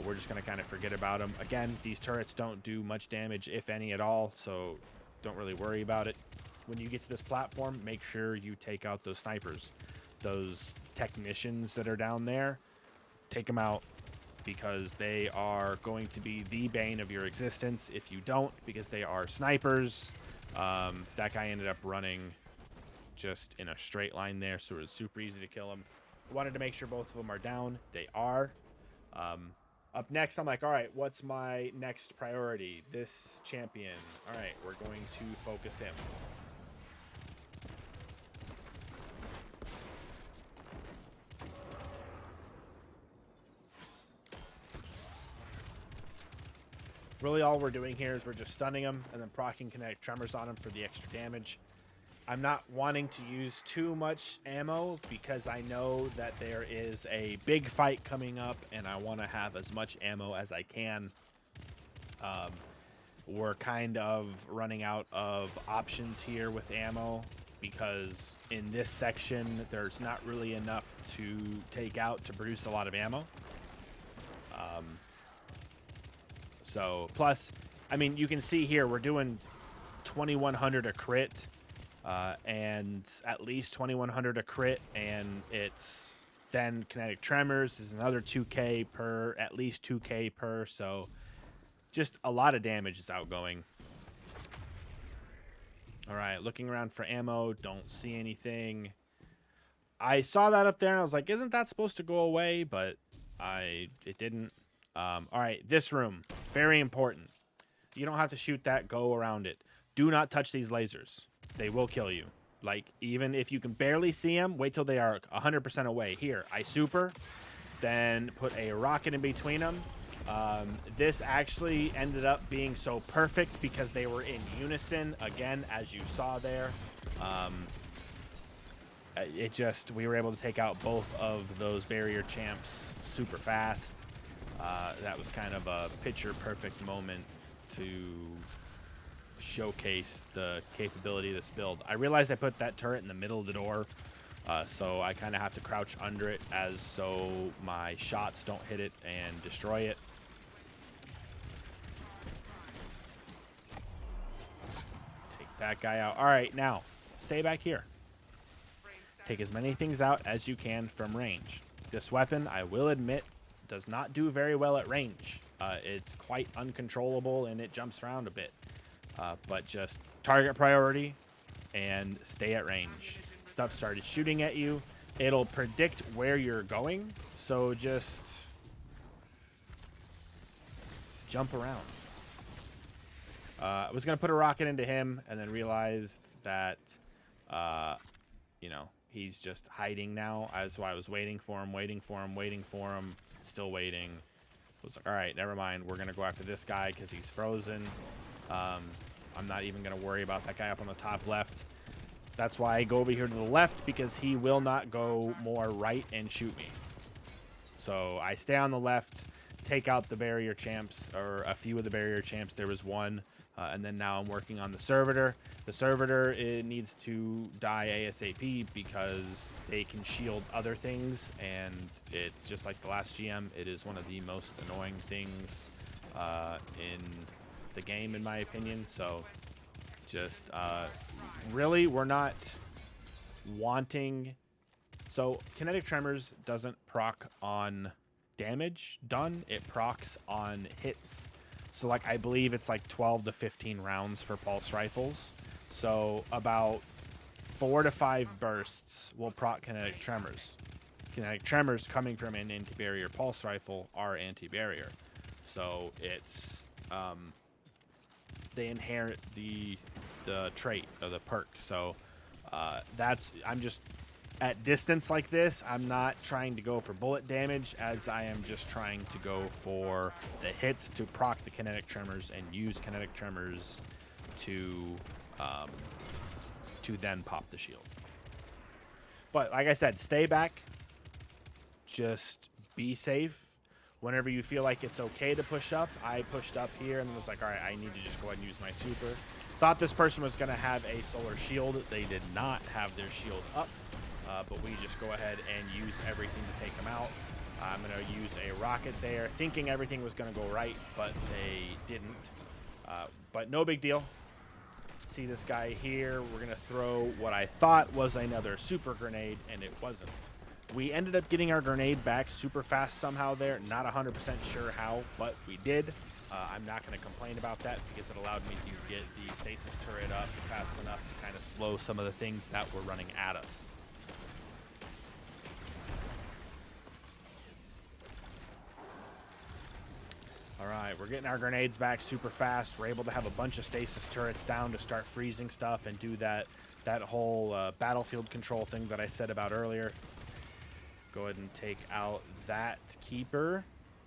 we're just going to kind of forget about him. Again, these turrets don't do much damage, if any at all, so don't really worry about it. When you get to this platform, make sure you take out those snipers. Those technicians that are down there, take them out, because they are going to be the bane of your existence if you don't, because they are snipers. That guy ended up running just in a straight line there, so it was super easy to kill him. I wanted to make sure both of them are down. They are. Up next, I'm like, all right, what's my next priority? This champion. All right, we're going to focus him. Really, all we're doing here is we're just stunning him and then proccing kinetic tremors on him for the extra damage. I'm not wanting to use too much ammo because I know that there is a big fight coming up and I want to have as much ammo as I can. We're kind of running out of options here with ammo because in this section there's not really enough to take out to produce a lot of ammo. So plus, I mean, you can see here we're doing 2100 a crit. And at least 2100 a crit, and it's then kinetic tremors is another 2k per, at least 2k per, so just a lot of damage is outgoing. All right, looking around for ammo, don't see anything. I saw that up there and I was like, isn't that supposed to go away? But it didn't. All right, this room, very important. You don't have to shoot that, go around it. Do not touch these lasers. They will kill you. Like, even if you can barely see them, wait till they are 100% away. Here, I super, then put a rocket in between them. This actually ended up being so perfect because they were in unison, again, as you saw there. We were able to take out both of those barrier champs super fast. That was kind of a picture-perfect moment to showcase the capability of this build. I realized I put that turret in the middle of the door, so I kind of have to crouch under it as so my shots don't hit it and destroy it. Take that guy out. All right, now stay back here. Take as many things out as you can from range. This weapon, I will admit, does not do very well at range. It's quite uncontrollable and it jumps around a bit. But just target priority and stay at range. Stuff started shooting at you. It'll predict where you're going, so just jump around. I was going to put a rocket into him and then realized that, you know, he's just hiding now. That's why I was waiting for him, still waiting. I was like, all right, never mind. We're going to go after this guy because he's frozen. I'm not even going to worry about that guy up on the top left. That's why I go over here to the left, because he will not go more right and shoot me. So I stay on the left, take out the barrier champs, or a few of the barrier champs. There was one. And then now I'm working on the servitor. The servitor, it needs to die ASAP because they can shield other things, and it's just like the last GM. It is one of the most annoying things in the game, in my opinion. So just really, we're not wanting. So kinetic tremors doesn't proc on damage done. It procs on hits. So, like, I believe it's like 12 to 15 rounds for pulse rifles. So, about 4 to 5 bursts will proc kinetic tremors. Kinetic tremors coming from an anti-barrier pulse rifle are anti-barrier. So, it's, they inherit the trait, or the perk. So, I'm just, at distance like this, I'm not trying to go for bullet damage, as I am just trying to go for the hits to proc the kinetic tremors and use kinetic tremors to then pop the shield. But like I said, stay back. Just be safe. Whenever you feel like it's okay to push up, I pushed up here and was like, all right, I need to just go ahead and use my super. Thought this person was going to have a solar shield. They did not have their shield up. But we just go ahead and use everything to take them out. I'm going to use a rocket there, thinking everything was going to go right, but they didn't. But no big deal. See this guy here. We're going to throw what I thought was another super grenade, and it wasn't. We ended up getting our grenade back super fast somehow there. Not 100% sure how, but we did. I'm not going to complain about that because it allowed me to get the stasis turret up fast enough to kind of slow some of the things that were running at us. All right, we're getting our grenades back super fast. We're able to have a bunch of stasis turrets down to start freezing stuff and do that whole battlefield control thing that I said about earlier. Go ahead and take out that keeper.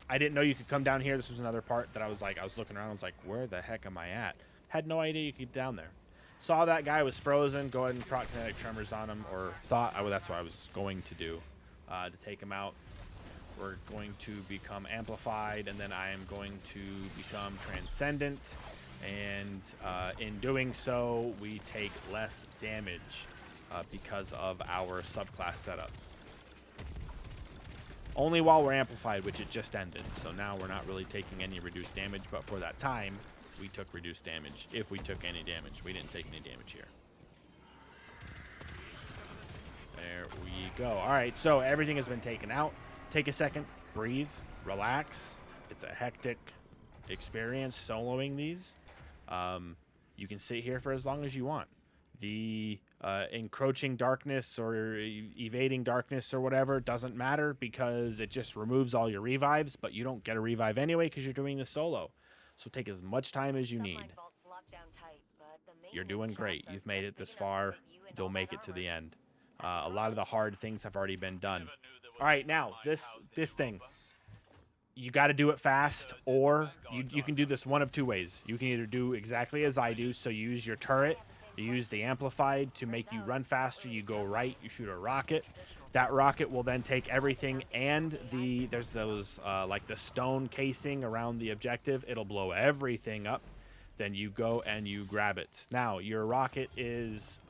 I didn't know you could come down here. This was another part that I was looking around. I was like, where the heck am I at? Had no idea you could get down there. Saw that guy was frozen. Go ahead and proc kinetic tremors on him, or thought that's what I was going to do to take him out. We're going to become amplified, and then I am going to become transcendent. And in doing so, we take less damage because of our subclass setup. Only while we're amplified, which it just ended. So now we're not really taking any reduced damage, but for that time, we took reduced damage. If we took any damage, we didn't take any damage here. There we go. All right, so everything has been taken out. Take a second, breathe, relax. It's a hectic experience soloing these. You can sit here for as long as you want. The encroaching darkness or evading darkness or whatever doesn't matter because it just removes all your revives, but you don't get a revive anyway because you're doing this solo. So take as much time as you need. You're doing great. You've made it this far. You'll make it to the end. A lot of the hard things have already been done. All right, now, this thing. You got to do it fast, or you can do this one of two ways. You can either do exactly as I do, so you use your turret, you use the amplified to make you run faster, you go right, you shoot a rocket. That rocket will then take everything and there's those, like the stone casing around the objective. It'll blow everything up. then you go and you grab it. Now, your rocket is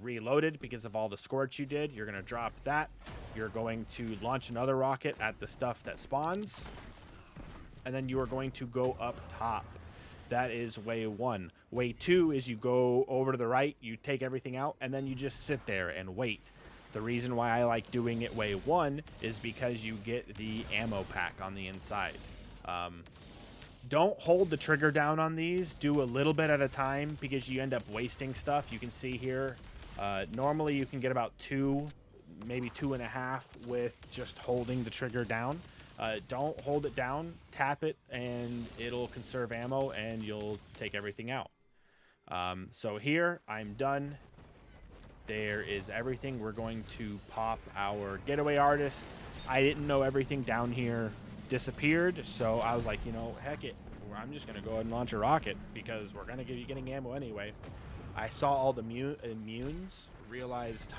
reloaded because of all the scorch you did. You're going to drop that. You're going to launch another rocket at the stuff that spawns. And then you are going to go up top. That is way 1. Way 2 is you go over to the right, you take everything out, and then you just sit there and wait. The reason why I like doing it way 1 is because you get the ammo pack on the inside. Don't hold the trigger down on these. Do a little bit at a time because you end up wasting stuff. You can see here, normally you can get about 2, maybe 2.5 with just holding the trigger down. Don't hold it down, tap it, and it'll conserve ammo, and you'll take everything out. So here, I'm done. There is everything. We're going to pop our getaway artist. I didn't know everything down here disappeared, so I was like, you know, heck it. I'm just going to go ahead and launch a rocket because we're going to be getting ammo anyway. I saw all the immunes, realized,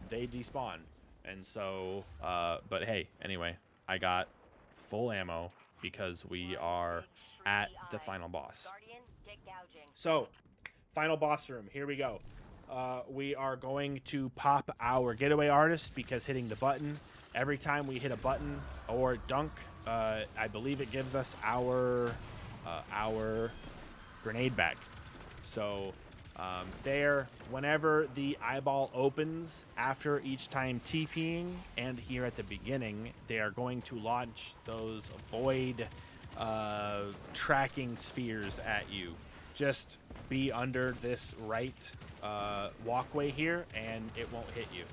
they despawn. And so, but hey, anyway, I got full ammo because we are at the final boss. So, final boss room, here we go. We are going to pop our getaway artist because hitting the button, every time we hit a button or dunk, I believe it gives us our grenade back. So there, whenever the eyeball opens after each time TPing and here at the beginning, they are going to launch those void tracking spheres at you. Just be under this right walkway here and it won't hit you.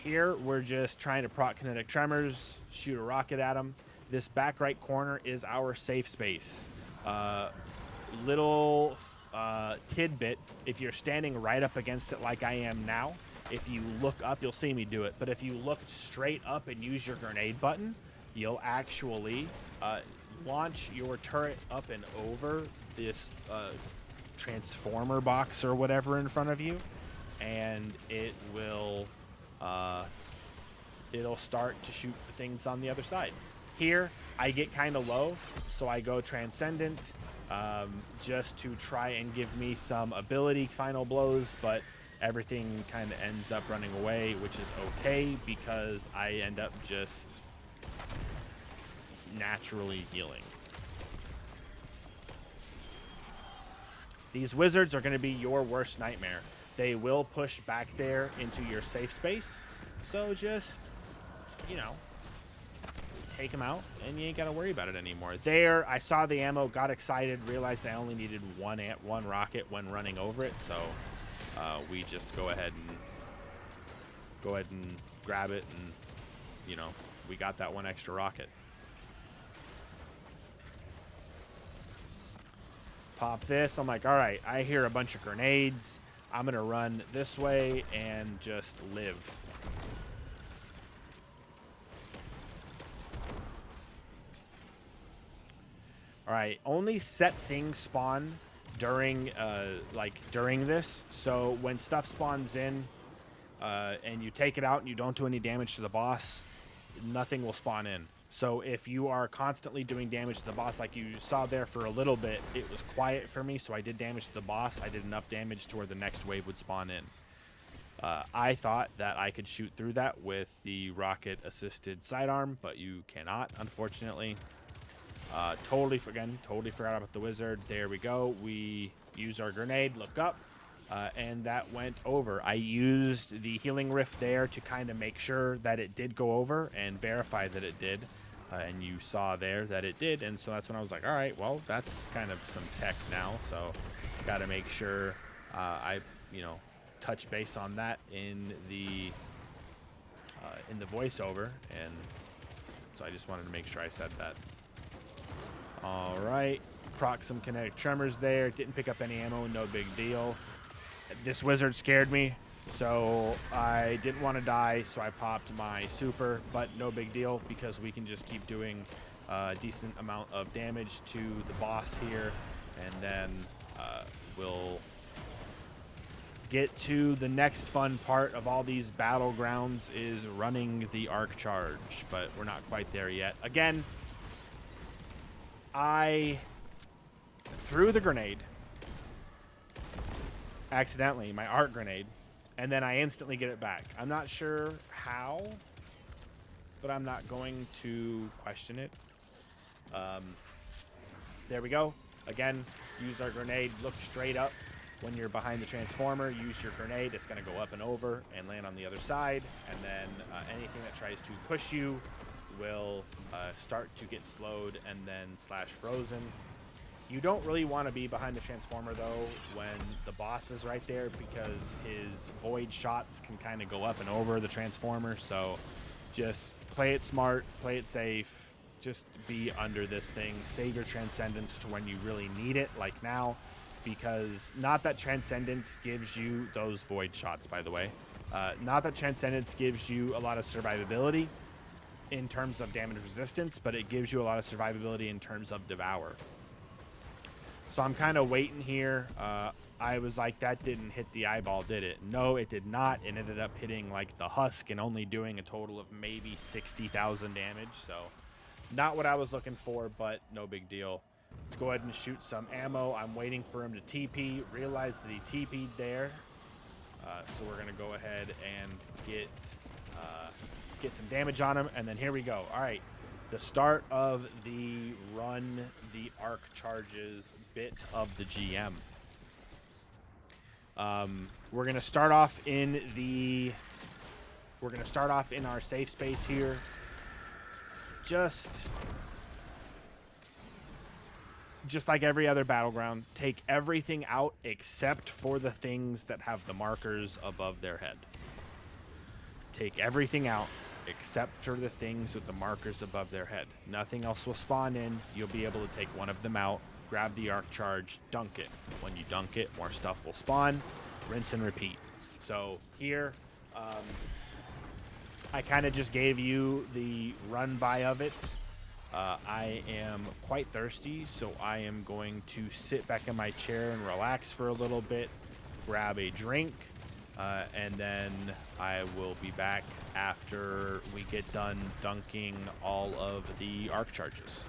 Here, we're just trying to proc kinetic tremors, shoot a rocket at them. This back right corner is our safe space. Little tidbit, if you're standing right up against it like I am now, if you look up, you'll see me do it. But if you look straight up and use your grenade button, you'll actually launch your turret up and over this transformer box or whatever in front of you, and it will it'll start to shoot the things on the other side. Here, I get kind of low, so I go Transcendent just to try and give me some ability final blows, but everything kind of ends up running away, which is okay because I end up just naturally healing. These wizards are going to be your worst nightmare. They will push back there into your safe space, so just, you know, take them out and you ain't got to worry about it anymore. There, I saw the ammo, got excited, realized I only needed one rocket when running over it, so we just go ahead and grab it, and you know, we got that one extra rocket. Pop this. I'm like, all right, I hear a bunch of grenades. I'm gonna run this way and just live. All right, only set things spawn during during this. So when stuff spawns in and you take it out and you don't do any damage to the boss, nothing will spawn in. So if you are constantly doing damage to the boss, like you saw there for a little bit, it was quiet for me, so I did damage to the boss. I did enough damage to where the next wave would spawn in. I thought that I could shoot through that with the rocket-assisted sidearm, but you cannot, unfortunately. Totally forgot about the wizard. There we go. We use our grenade, look up, and that went over. I used the healing rift there to kind of make sure that it did go over and verify that it did. And you saw there that it did, and so that's when I was like, all right, well, that's kind of some tech now, so got to make sure I, you know, touch base on that in the voiceover, and so I just wanted to make sure I said that. All right, proc some kinetic tremors there. Didn't pick up any ammo, no big deal. This wizard scared me, so I didn't want to die, so I popped my super, but no big deal because we can just keep doing a decent amount of damage to the boss here, and then we'll get to the next fun part of all these battlegrounds is running the arc charge, but we're not quite there yet. Again, I threw the grenade accidentally, my arc grenade, and then I instantly get it back. I'm not sure how, but I'm not going to question it. There we go. Again, use our grenade. Look straight up when you're behind the transformer. Use your grenade. It's going to go up and over and land on the other side. And then anything that tries to push you will start to get slowed and then slash frozen. You don't really want to be behind the transformer, though, when the boss is right there, because his void shots can kind of go up and over the transformer. So just play it smart, play it safe. Just be under this thing. Save your Transcendence to when you really need it, like now, because not that Transcendence gives you those void shots, by the way. Not that Transcendence gives you a lot of survivability in terms of damage resistance, but it gives you a lot of survivability in terms of Devour. So I'm kind of waiting here. I was like, that didn't hit the eyeball, did it? No, it did not. It ended up hitting like the husk and only doing a total of maybe 60,000 damage. So not what I was looking for, but no big deal. Let's go ahead and shoot some ammo. I'm waiting for him to TP. Realize that he TP'd there. So we're going to go ahead and get some damage on him. And then here we go. All right. The start of the run, the arc charges bit of the GM. We're going to start off in our safe space here. Just like every other battleground, take everything out except for the things that have the markers above their head. Take everything out except for the things with the markers above their head. Nothing else will spawn in. You'll be able to take one of them out, grab the arc charge, dunk it. When you dunk it, more stuff will spawn. Rinse and repeat. So here, I kind of just gave you the run by of it. I am quite thirsty, so I am going to sit back in my chair and relax for a little bit, grab a drink, and then I will be back after we get done dunking all of the arc charges.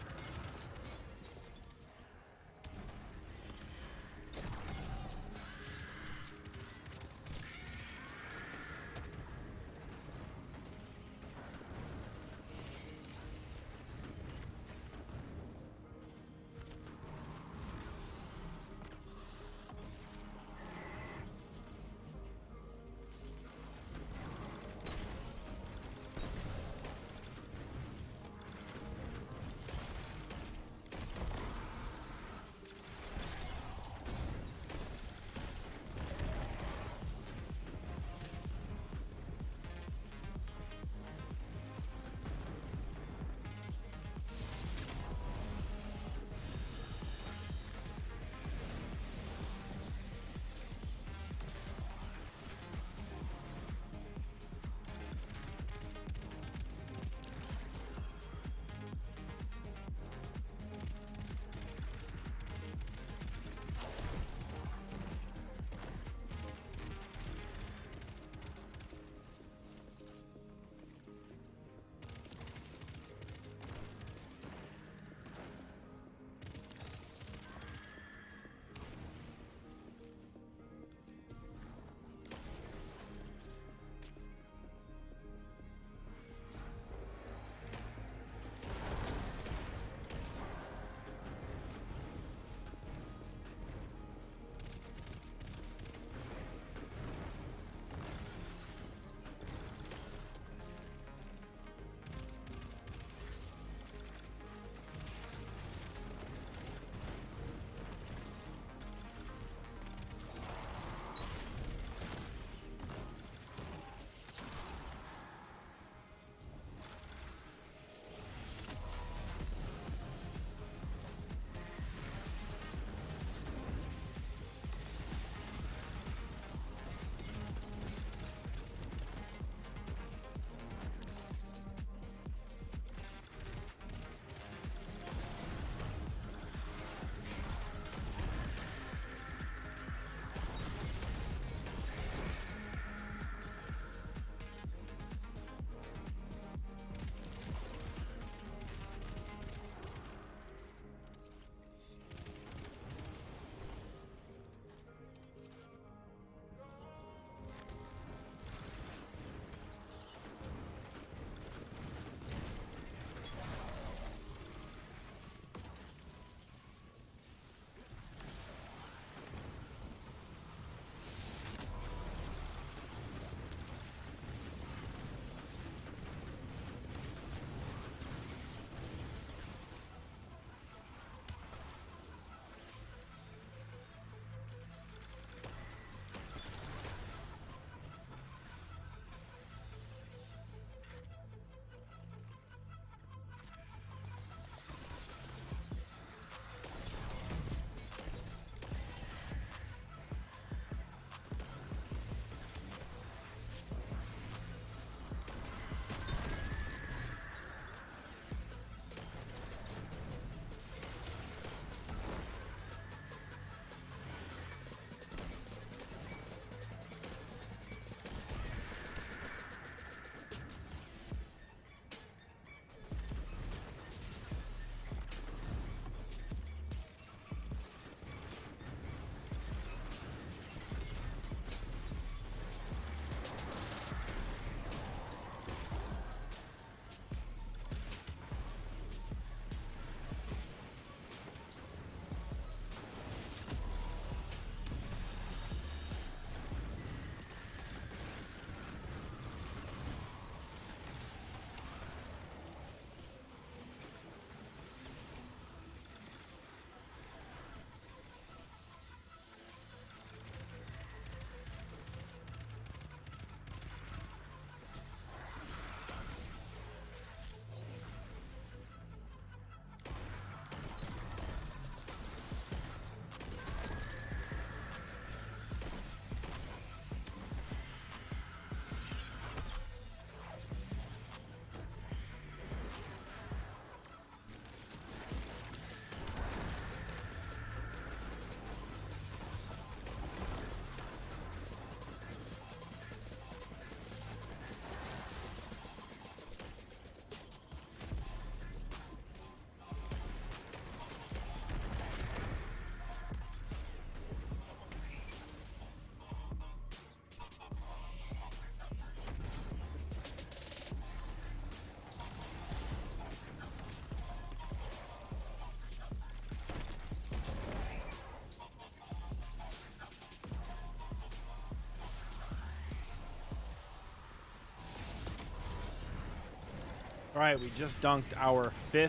Alright, we just dunked our 5th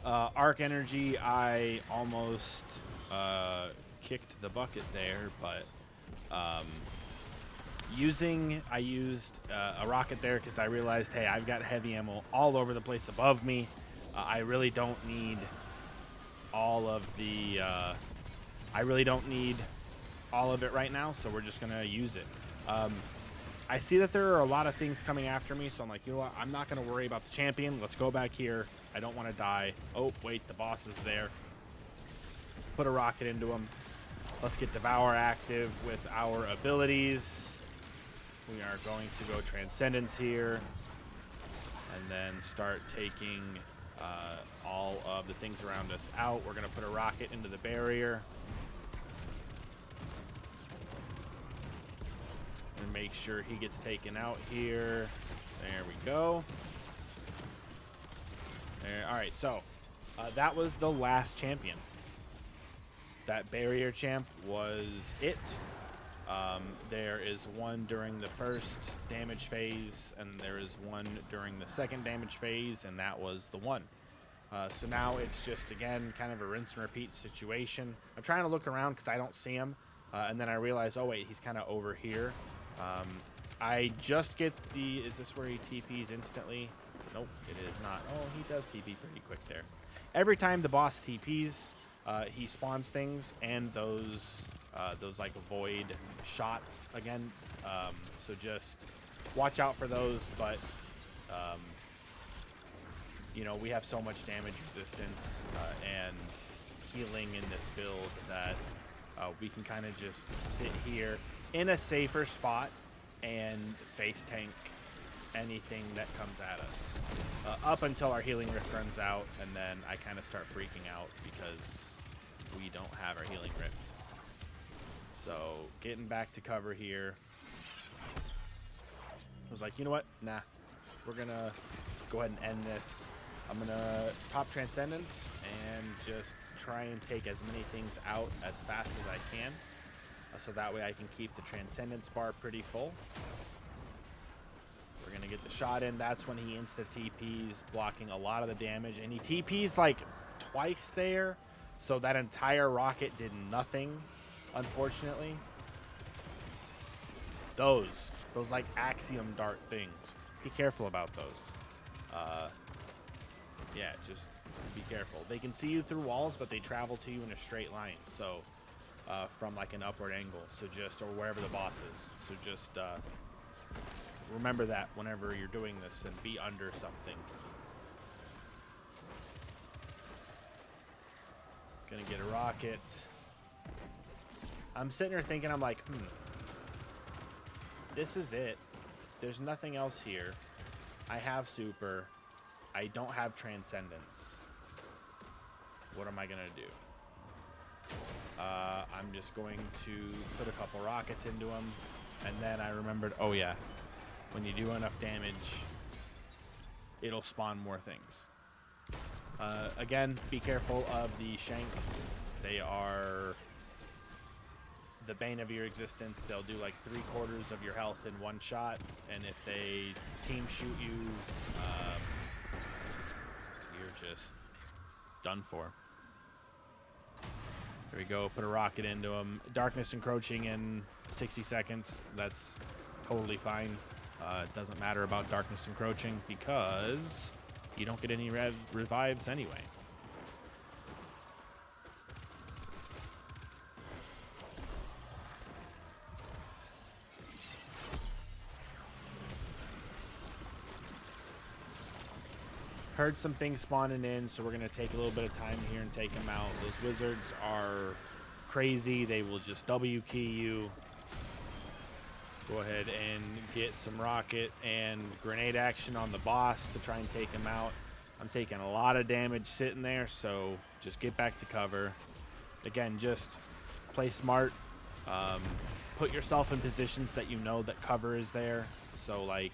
arc energy. I almost kicked the bucket there, but I used a rocket there because I realized, hey, I've got heavy ammo all over the place above me. I really don't need all of the I really don't need all of it right now, so we're just gonna use it. I see that there are a lot of things coming after me, so I'm like, you know what? I'm not going to worry about the champion. Let's go back here. I don't want to die. Oh, wait, the boss is there. Put a rocket into him. Let's get Devour active with our abilities. We are going to go Transcendence here. And then start taking all of the things around us out. We're going to put a rocket into the barrier. And make sure he gets taken out here. There we go. There. All right, so that was the last champion. That barrier champ was it. There is one during the first damage phase, and there is one during the second damage phase, and that was the one. So now it's just, again, kind of a rinse and repeat situation. I'm trying to look around because I don't see him, and then I realize, oh, wait, he's kind of over here. I just get the... Is this where he TPs instantly? Nope, it is not. Oh, he does TP pretty quick there. Every time the boss TPs, he spawns things and those like void shots again. So just watch out for those. But you know, we have so much damage resistance and healing in this build that we can kind of just sit here in a safer spot and face tank anything that comes at us up until our healing rift runs out, and then I kind of start freaking out because we don't have our healing rift. So getting back to cover here, I was like, you know what, nah, we're gonna go ahead and end this. I'm gonna pop Transcendence and just try and take as many things out as fast as I can. So that way I can keep the Transcendence bar pretty full. We're going to get the shot in. That's when he insta-TPs, blocking a lot of the damage. And he TPs like twice there. So that entire rocket did nothing, unfortunately. Those like Axiom Dart things. Be careful about those. Yeah, just be careful. They can see you through walls, but they travel to you in a straight line. So... from like an upward angle, so just, or wherever the boss is. So just remember that whenever you're doing this and be under something. Gonna get a rocket. I'm sitting here thinking, I'm like, this is it. There's nothing else here. I have super. I don't have Transcendence. What am I gonna do? I'm just going to put a couple rockets into him, and then I remembered, oh yeah, when you do enough damage, it'll spawn more things. Again, be careful of the Shanks. They are the bane of your existence. They'll do like 3/4 of your health in one shot, and if they team shoot you, you're just done for. There we go. Put a rocket into him. Darkness encroaching in 60 seconds. That's totally fine. It doesn't matter about darkness encroaching because you don't get any revives anyway. Heard some things spawning in, so we're going to take a little bit of time here and take them out. Those wizards are crazy. They will just W key you. Go ahead and get some rocket and grenade action on the boss to try and take him out. I'm taking a lot of damage sitting there, so just get back to cover. Again, just play smart. Put yourself in positions that you know that cover is there. So, like,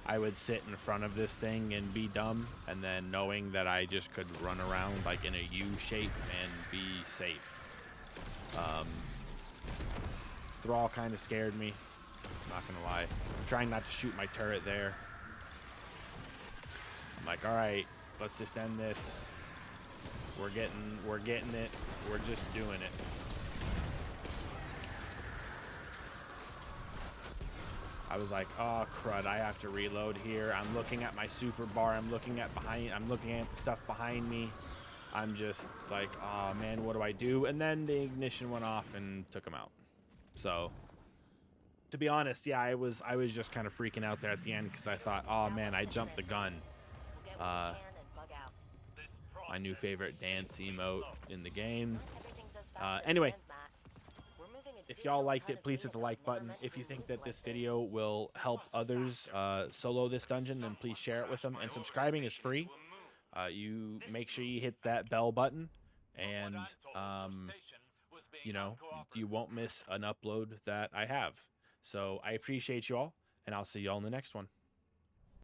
I would sit in front of this thing and be dumb, and then knowing that I just could run around like in a U shape and be safe. Thrall kind of scared me, not gonna lie. I'm trying not to shoot my turret there. I'm like, all right, let's just end this. We're getting it. We're just doing it. I was like, oh crud, I have to reload here. I'm looking at my super bar. I'm looking at the stuff behind me. I'm just like, oh man, what do I do? And then the ignition went off and took him out. So, to be honest, yeah, I was just kind of freaking out there at the end because I thought, oh man, I jumped the gun. My new favorite dance emote in the game. Anyway, if y'all liked it, please hit the like button. If you think that this video will help others solo this dungeon, then please share it with them. And subscribing is free. You make sure you hit that bell button, and you know, you won't miss an upload that I have. So I appreciate you all, and I'll see you all in the next one.